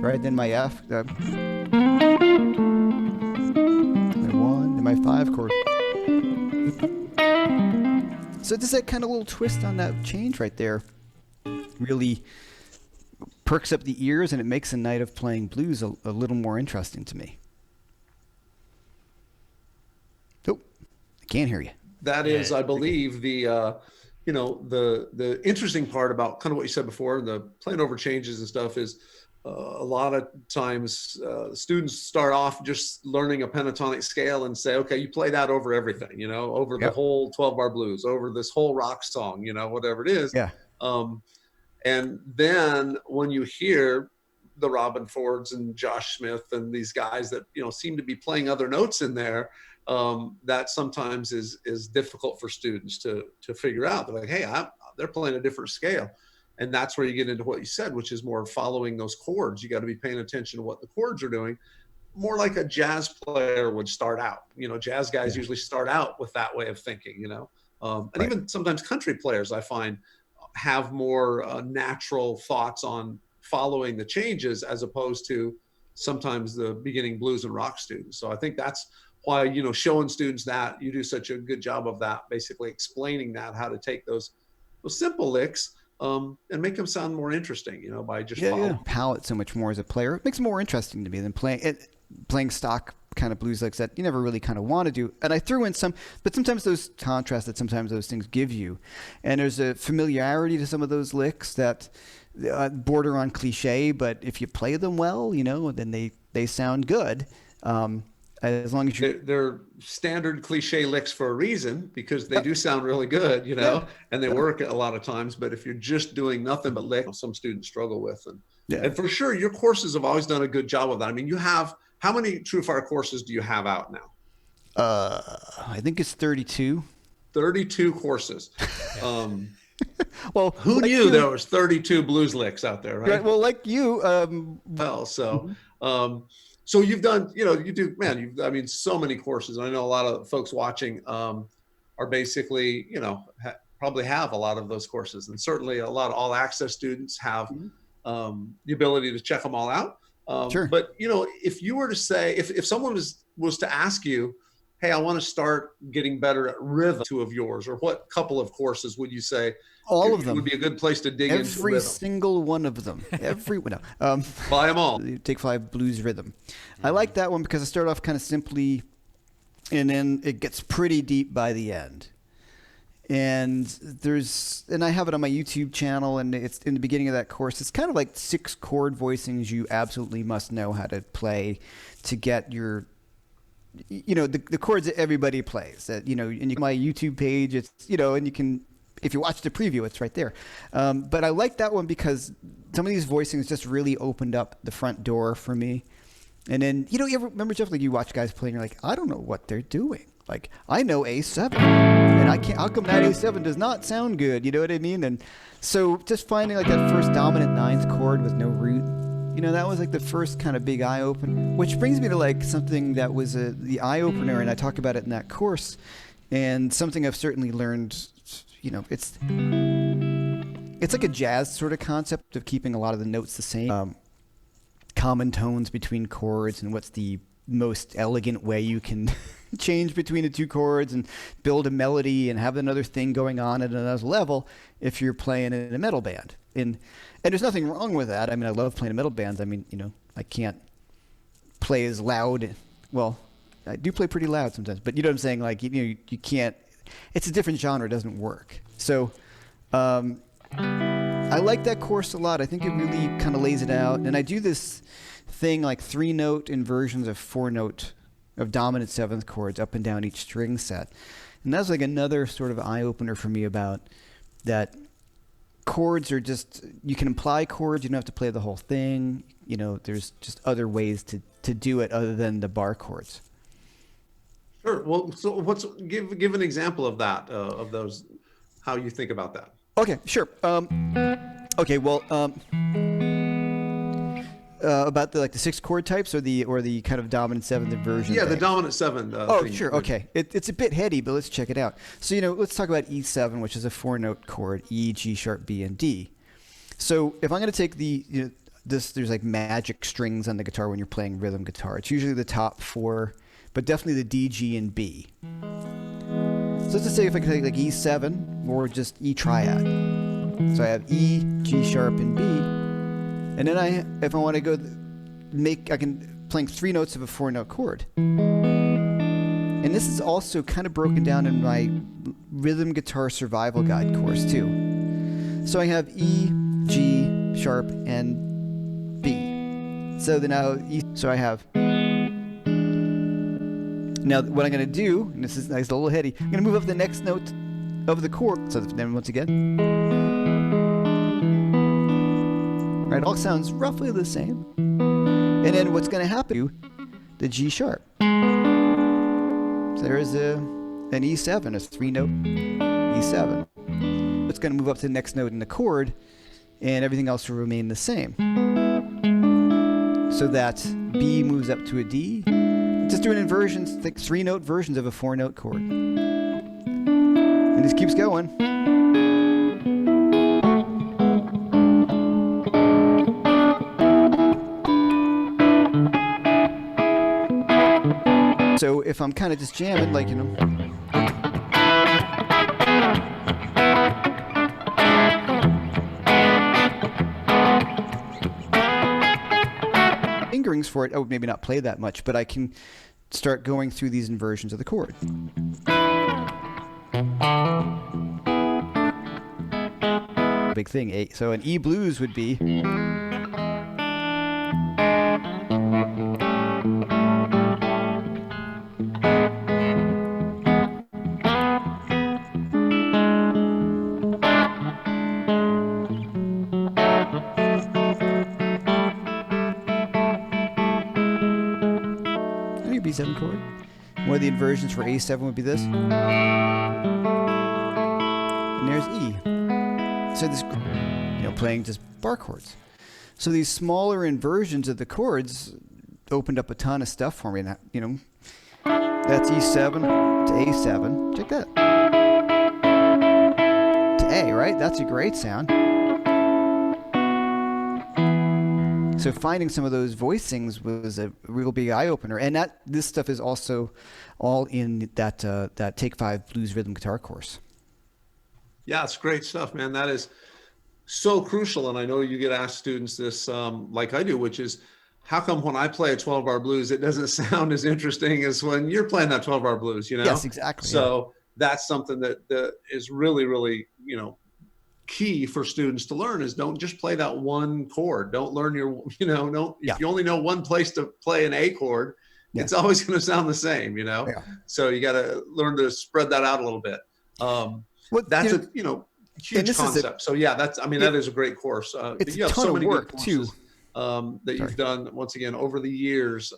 right? Then my F, my 1, then my 5 chord. So just that kind of little twist on that change right there really perks up the ears, and it makes a night of playing blues a little more interesting to me. Oh, I can't hear you. That is, I believe, the interesting part about kind of what you said before, the playing over changes and stuff is a lot of times students start off just learning a pentatonic scale and say, okay, you play that over everything, over the whole 12-bar blues, over this whole rock song, whatever it is. Yeah. And then when you hear the Robin Fords and Josh Smith and these guys that, seem to be playing other notes in there, that sometimes is difficult for students to figure out. They're like, hey, they're playing a different scale. And that's where you get into what you said, which is more following those chords. You got to be paying attention to what the chords are doing, more like a jazz player would start out. Jazz guys usually start out with that way of thinking, and even sometimes country players, I find, have more natural thoughts on following the changes as opposed to sometimes the beginning blues and rock students. So I think that's why, showing students that you do such a good job of that, basically explaining that, how to take those simple licks and make them sound more interesting, by just following. Palette so much more as a player. It makes it more interesting to me than playing stock kind of blues licks that you never really kind of want to do. And I threw in some, but sometimes those contrasts that sometimes those things give you, and there's a familiarity to some of those licks that border on cliche, but if you play them well, then they sound good. As long as they're standard cliche licks for a reason, because they do sound really good, and they work a lot of times. But if you're just doing nothing but lick, some students struggle with. And for sure, your courses have always done a good job of that. I mean, how many TrueFire courses do you have out now? I think it's 32. 32 courses. Well, who knew there was 32 blues licks out there, right? Well, like you. So you've done, you do, man, so many courses. And I know a lot of folks watching are basically, probably have a lot of those courses. And certainly a lot of all access students have the ability to check them all out. Sure. But, if you were to say, if someone was to ask you, hey, I want to start getting better at rhythm, 2 of yours, or what couple of courses would you say? All of them would be a good place to dig into every rhythm. Single one of them. Buy them all. Take 5 blues rhythm. I like that one because I start off kind of simply, and then it gets pretty deep by the end. And I have it on my YouTube channel, and it's in the beginning of that course. It's kind of like 6 chord voicings you absolutely must know how to play to get your, the chords that everybody plays. And my YouTube page, it's, and you can, if you watch the preview, it's right there. But I like that one because some of these voicings just really opened up the front door for me. And then, you ever remember, Jeff, like you watch guys play and you're like, I don't know what they're doing. Like, I know A7 and I can't, how come that A7 does not sound good? You know what I mean? And so just finding like that first dominant 9th chord with no root, that was like the first kind of big eye open, which brings me to like something that was the eye opener. And I talk about it in that course, and something I've certainly learned, it's like a jazz sort of concept of keeping a lot of the notes the same, common tones between chords, and what's the most elegant way you can change between the 2 chords and build a melody and have another thing going on at another level if you're playing in a metal band. And there's nothing wrong with that. I mean, I love playing in metal bands. I mean, I can't play as loud. Well, I do play pretty loud sometimes, but you know what I'm saying? Like, you can't it's a different genre. It doesn't work. So I like that course a lot. I think it really kind of lays it out. And I do this thing like 3-note inversions of 4-note of dominant 7th chords up and down each string set. And that's like another sort of eye-opener for me about that chords are just, you can imply chords, you don't have to play the whole thing. You know, there's just other ways to do it other than the bar chords. Sure. Well, so give an example of that, of those, how you think about that. Okay, sure. Okay, well, about the 6 chord types or the kind of dominant 7th inversion. Yeah, thing. the dominant 7. Oh, sure. Okay, it's a bit heady, but let's check it out. So let's talk about E7, which is a 4-note chord: E, G sharp, B, and D. So if I'm going to take there's like magic strings on the guitar when you're playing rhythm guitar. It's usually the top 4, but definitely the D, G, and B. So let's just say if I could take like E7 or just E triad. So I have E, G sharp, and B. And then if I want to go I can playing 3 notes of a 4-note chord. And this is also kind of broken down in my rhythm guitar survival guide course too. So I have E, G sharp, and B. So then so I have. Now what I'm going to do, and this is nice, a little heady, I'm going to move up the next note of the chord. So then once again. Right, all sounds roughly the same. And then what's going to happen, the G sharp. So there is an E7, a 3-note E7. It's going to move up to the next note in the chord, and everything else will remain the same. So that B moves up to a D. Just doing inversions, like 3-note versions of a 4-note chord. And this keeps going. So if I'm kind of just jamming, like, fingerings for it, I would maybe not play that much, but I can start going through these inversions of the chord. Big thing. So an E blues would be. B7 chord. One of the inversions for A7 would be this. And there's E. So this, playing just bar chords. So these smaller inversions of the chords opened up a ton of stuff for me. And that's E7 to A7. Check that. To A, right? That's a great sound. So finding some of those voicings was a real big eye-opener. And this stuff is also all in that Take 5 blues rhythm guitar course. Yeah, it's great stuff, man. That is so crucial. And I know you get asked students this like I do, which is, how come when I play a 12-bar blues, it doesn't sound as interesting as when you're playing that 12-bar blues, Yes, exactly. So that's something that is really, really, key for students to learn, is don't just play that one chord. Don't learn if you only know one place to play an A chord, it's always going to sound the same, So you got to learn to spread that out a little bit. That's a huge concept. So yeah, that is a great course. It's you have a ton so of many work good too. That you've done once again over the years.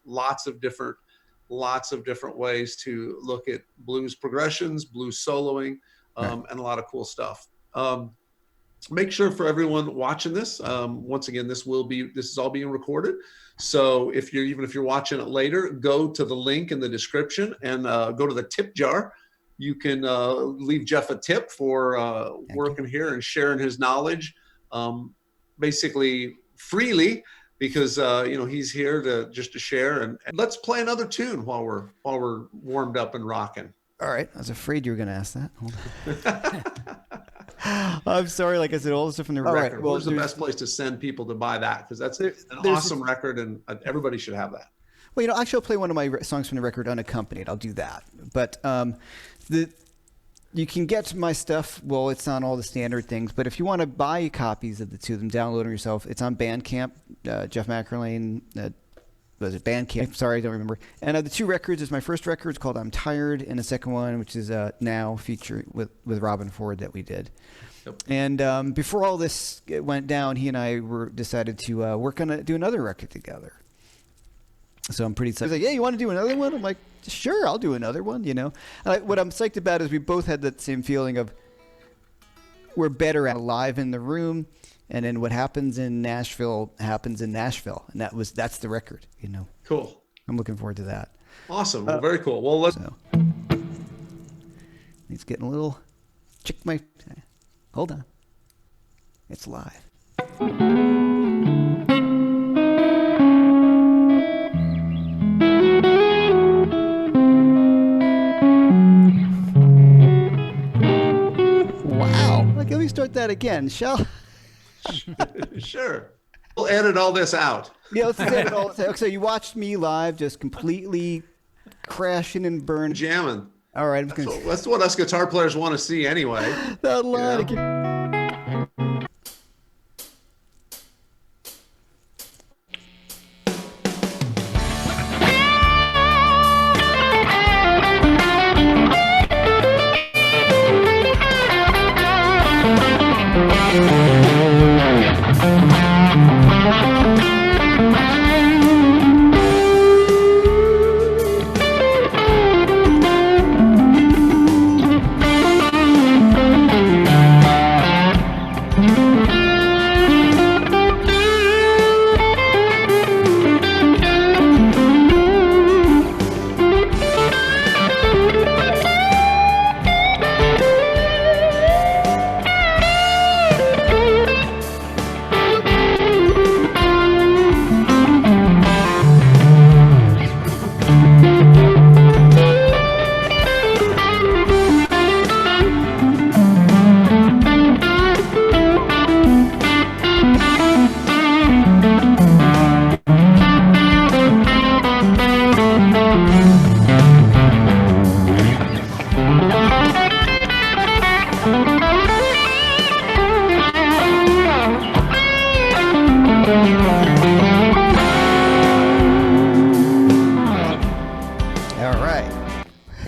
Lots of different ways to look at blues progressions, blues soloing, and a lot of cool stuff. Make sure for everyone watching this, once again, this is all being recorded. So if you're watching it later, go to the link in the description and go to the tip jar. You can leave Jeff a tip for working here and sharing his knowledge, basically freely, because he's here to share. And let's play another tune while we're warmed up and rocking. All right, I was afraid you were going to ask that. Hold on. I'm sorry, like I said, all this stuff from the record. Well, where's the best place to send people to buy that? Because that's an awesome record, and everybody should have that. Well, actually, I'll play one of my songs from the record unaccompanied. I'll do that. But you can get my stuff. Well, it's on all the standard things. But if you want to buy copies of the two of them, download them yourself. It's on Bandcamp. Jeff McErlain. Was it Bandcamp? Sorry, I don't remember. And the two records is my first record. It's called I'm Tired, and the second one, which is Now, feature with Robin Ford that we did. Yep. And before all this went down, he and I decided to work on do another record together. So I'm pretty excited. He's like, yeah, you want to do another one? I'm like, sure, I'll do another one, And what I'm psyched about is we both had that same feeling of we're better at live in the room. And then what happens in Nashville happens in Nashville, and that's the record, Cool. I'm looking forward to that. Awesome. Well, very cool. Well, let's. He's getting a little. Hold on. It's live. Wow. Let me start that again, shall? Sure. We'll edit all this out. Yeah, let's edit all this out. So you watched me live, just completely crashing and burning. Jamming. All right. That's what us guitar players want to see anyway. That line again.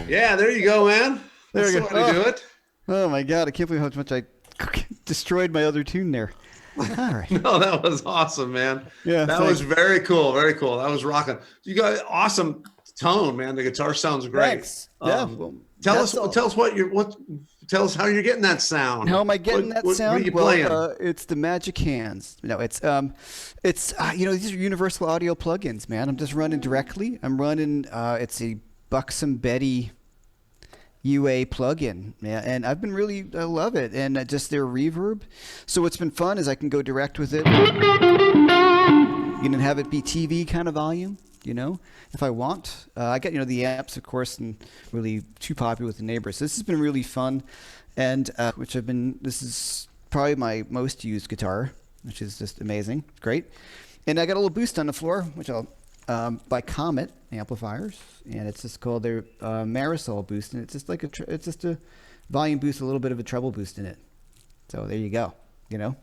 Yeah, there you go, man. There you go. go. Do it. Oh my God, I can't believe how much I destroyed my other tune there. All right. No, that was awesome, man. Yeah, that was very cool. Very cool. That was rocking. You got awesome tone, man. The guitar sounds great. Thanks. Yeah. Tell us tell us how you're getting that sound. How am I getting that sound? What are you playing? It's the Magic Hands. No, it's these are universal audio plugins, man. I'm just running directly. I'm running it's a Buxom Betty UA plugin, and I've been I love it, and just their reverb. So what's been fun is I can go direct with it. You can have it be TV kind of volume, if I want. I got the amps, of course, and really too popular with the neighbors. So this has been really fun, and this is probably my most used guitar, which is just amazing. It's great, and I got a little boost on the floor, which I'll. By Comet amplifiers, and it's just called their Marisol boost, and it's just like it's just a volume boost, a little bit of a treble boost in it. So there you go. I don't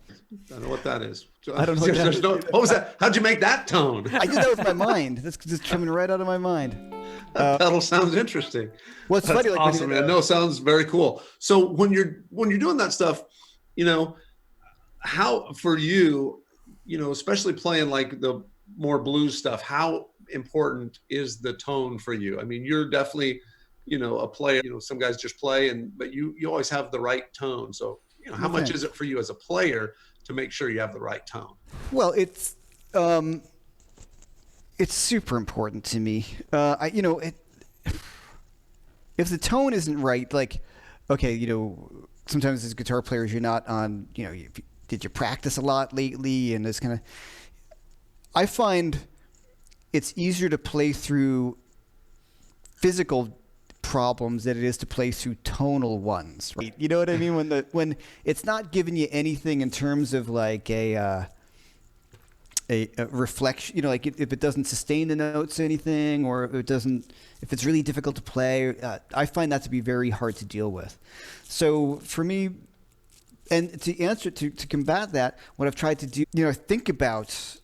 know what that is. I don't know. What was that? How'd you make that tone? I did that with my mind. That's just coming right out of my mind. That pedal sounds interesting. Well, it's funny. Like, awesome, man. No, sounds very cool. So when you're doing that stuff, how for you, especially playing like the more blues stuff, how important is the tone for you? I mean, you're definitely, a player, some guys just play but you always have the right tone. So, how much is it for you as a player to make sure you have the right tone? Well, it's super important to me. If the tone isn't right, like, okay, sometimes as guitar players, you're not on, did you practice a lot lately? And it's kind of, I find it's easier to play through physical problems than it is to play through tonal ones, right? You know what I mean? When it's not giving you anything in terms of like a a reflection, you know, like if it doesn't sustain the notes or anything, or if it's really difficult to play, I find that to be very hard to deal with. So for me, and to combat that, what I've tried to do, you know, think about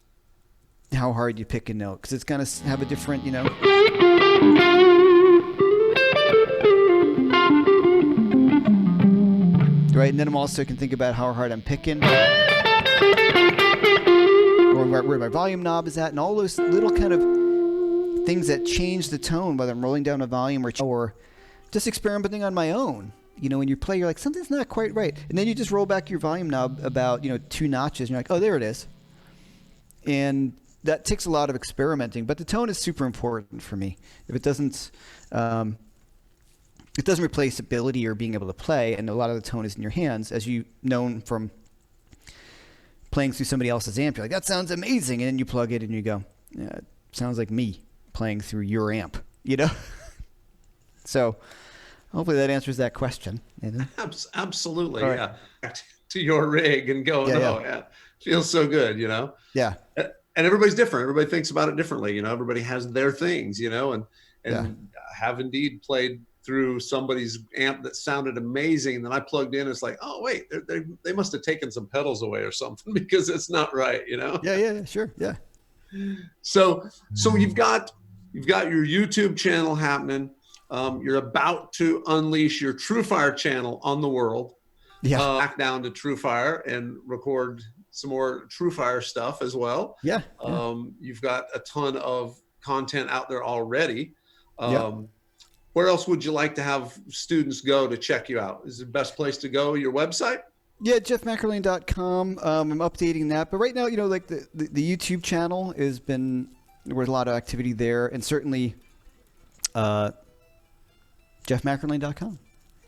how hard you pick a note, because it's going to have a different, you know. Right, and then I'm also can think about how hard I'm picking, or where my volume knob is at, and all those little kind of things that change the tone, whether I'm rolling down a volume or just experimenting on my own. You know, when you play, you're like, something's not quite right, and then you just roll back your volume knob about, you know, 2 notches, and you're like, oh, there it is. And that takes a lot of experimenting, but the tone is super important for me. If it doesn't replace ability or being able to play, and a lot of the tone is in your hands, as you known from playing through somebody else's amp. You're like, that sounds amazing, and then you plug it and you go, yeah, it sounds like me playing through your amp, you know. So hopefully that answers that question. Absolutely, right. Yeah. Back to your rig and go, yeah, feels so good, you know. Yeah. And everybody's different. Everybody thinks about it differently, you know. Everybody has their things, you know, and have indeed played through somebody's amp that sounded amazing. And then I plugged in. It's like, oh wait, they must have taken some pedals away or something because it's not right, you know. Yeah, sure, yeah. So you've got your YouTube channel happening. You're about to unleash your TrueFire channel on the world. Yeah. Back down to TrueFire and record some more TrueFire stuff as well. Yeah. You've got a ton of content out there already. Where else would you like to have students go to check you out? Is the best place to go your website? Yeah, jeffmcErlain.com. I'm updating that, but right now, you know, like the YouTube channel there's a lot of activity there, and certainly jeffmcErlain.com.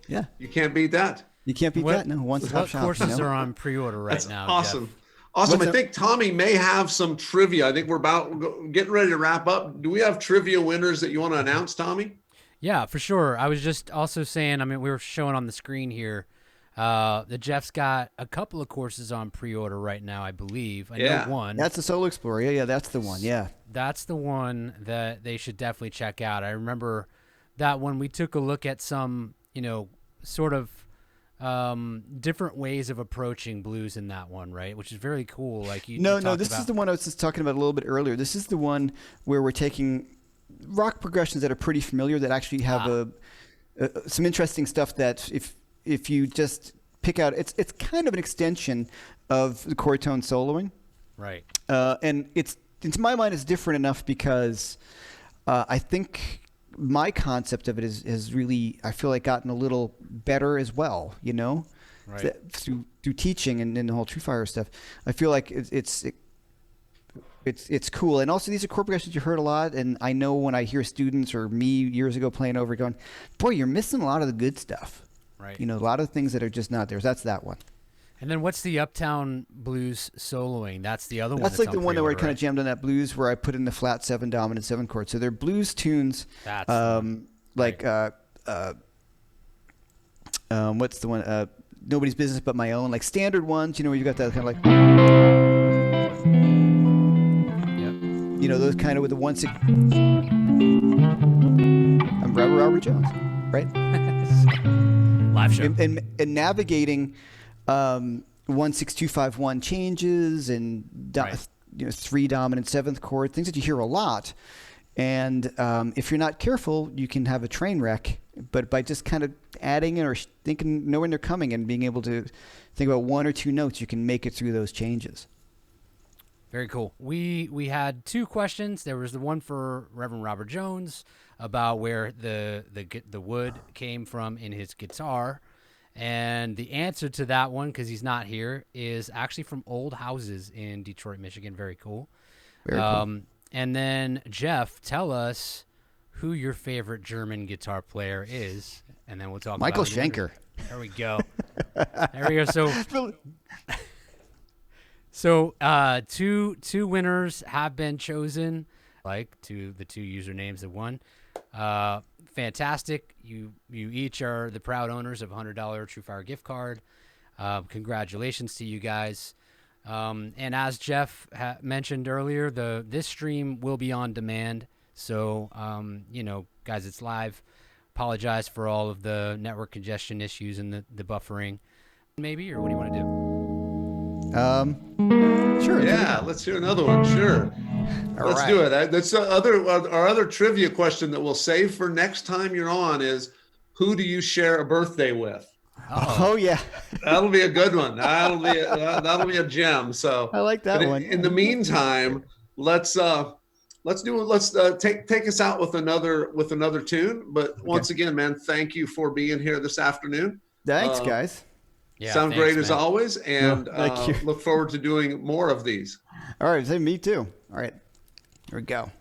Yeah, you can't beat that. You can't beat that. No, one-stop shop. What courses you know? are on pre-order right That's now? awesome. Jeff? Awesome. I think Tommy may have some trivia. I think we're about getting ready to wrap up. Do we have trivia winners that you want to announce, Tommy? Yeah, for sure. I was just also saying, I mean, we were showing on the screen here that Jeff's got a couple of courses on pre-order right now, I believe. I know one. That's the Solo Explorer. Yeah, that's the one. Yeah. That's the one that they should definitely check out. I remember that when we took a look at some, you know, sort of different ways of approaching blues in that one, right? Which is very cool. Like you No, this is the one I was just talking about a little bit earlier. This is the one where we're taking rock progressions that are pretty familiar, that actually have some interesting stuff that if you just pick out, it's kind of an extension of the chord tone soloing. Right. And it's, to my mind, it's different enough because I think my concept of it has really, I feel like, gotten a little better as well, you know, right. through teaching and the whole TrueFire stuff. I feel like it's cool. And also, these are chord progressions you heard a lot, and I know when I hear students or me years ago playing over going, boy, you're missing a lot of the good stuff. Right. You know, a lot of things that are just not there. So that's that one. And then what's the Uptown Blues soloing? That's the other one. That's like the one where I kind of right? jammed on that blues where I put in the flat 7 dominant 7 chord. So they're blues tunes. That's like what's the one? Nobody's Business But My Own. Like standard ones, you know, where you got that kind of like, you know, those kind of with the 1/6. I'm Robert Jones, right? Live show. And navigating 1-6-2-5-1 changes and you know, 3 dominant 7th chord, things that you hear a lot. And if you're not careful, you can have a train wreck. But by just kind of adding it or thinking, knowing they're coming and being able to think about 1 or 2 notes, you can make it through those changes. Very cool. We had 2 questions. There was the one for Reverend Robert Jones about where the wood came from in his guitar. And the answer to that one, because he's not here, is actually from old houses in Detroit, Michigan. Very cool. Very cool. And then, Jeff, tell us who your favorite German guitar player is, and then we'll talk Michael about Schenker. There we go. There we go. So, two winners have been chosen, like the 2 usernames that won. Fantastic. You each are the proud owners of a $100 TrueFire gift card. Congratulations to you guys. And as Jeff mentioned earlier, this stream will be on demand. So, guys, it's live. Apologize for all of the network congestion issues and the buffering. Maybe, or what do you want to do? Sure. Yeah, let's hear another one. Sure. Let's do it. That's our other trivia question that we'll save for next time you're on is, who do you share a birthday with? Oh yeah, that'll be a good one. That'll be a gem. So I like that one. In the meantime, let's take us out with another tune. But once again, man, thank you for being here this afternoon. Thanks, guys. Yeah, sound great as always, and thank you. Look forward to doing more of these. All right, me too. All right, here we go.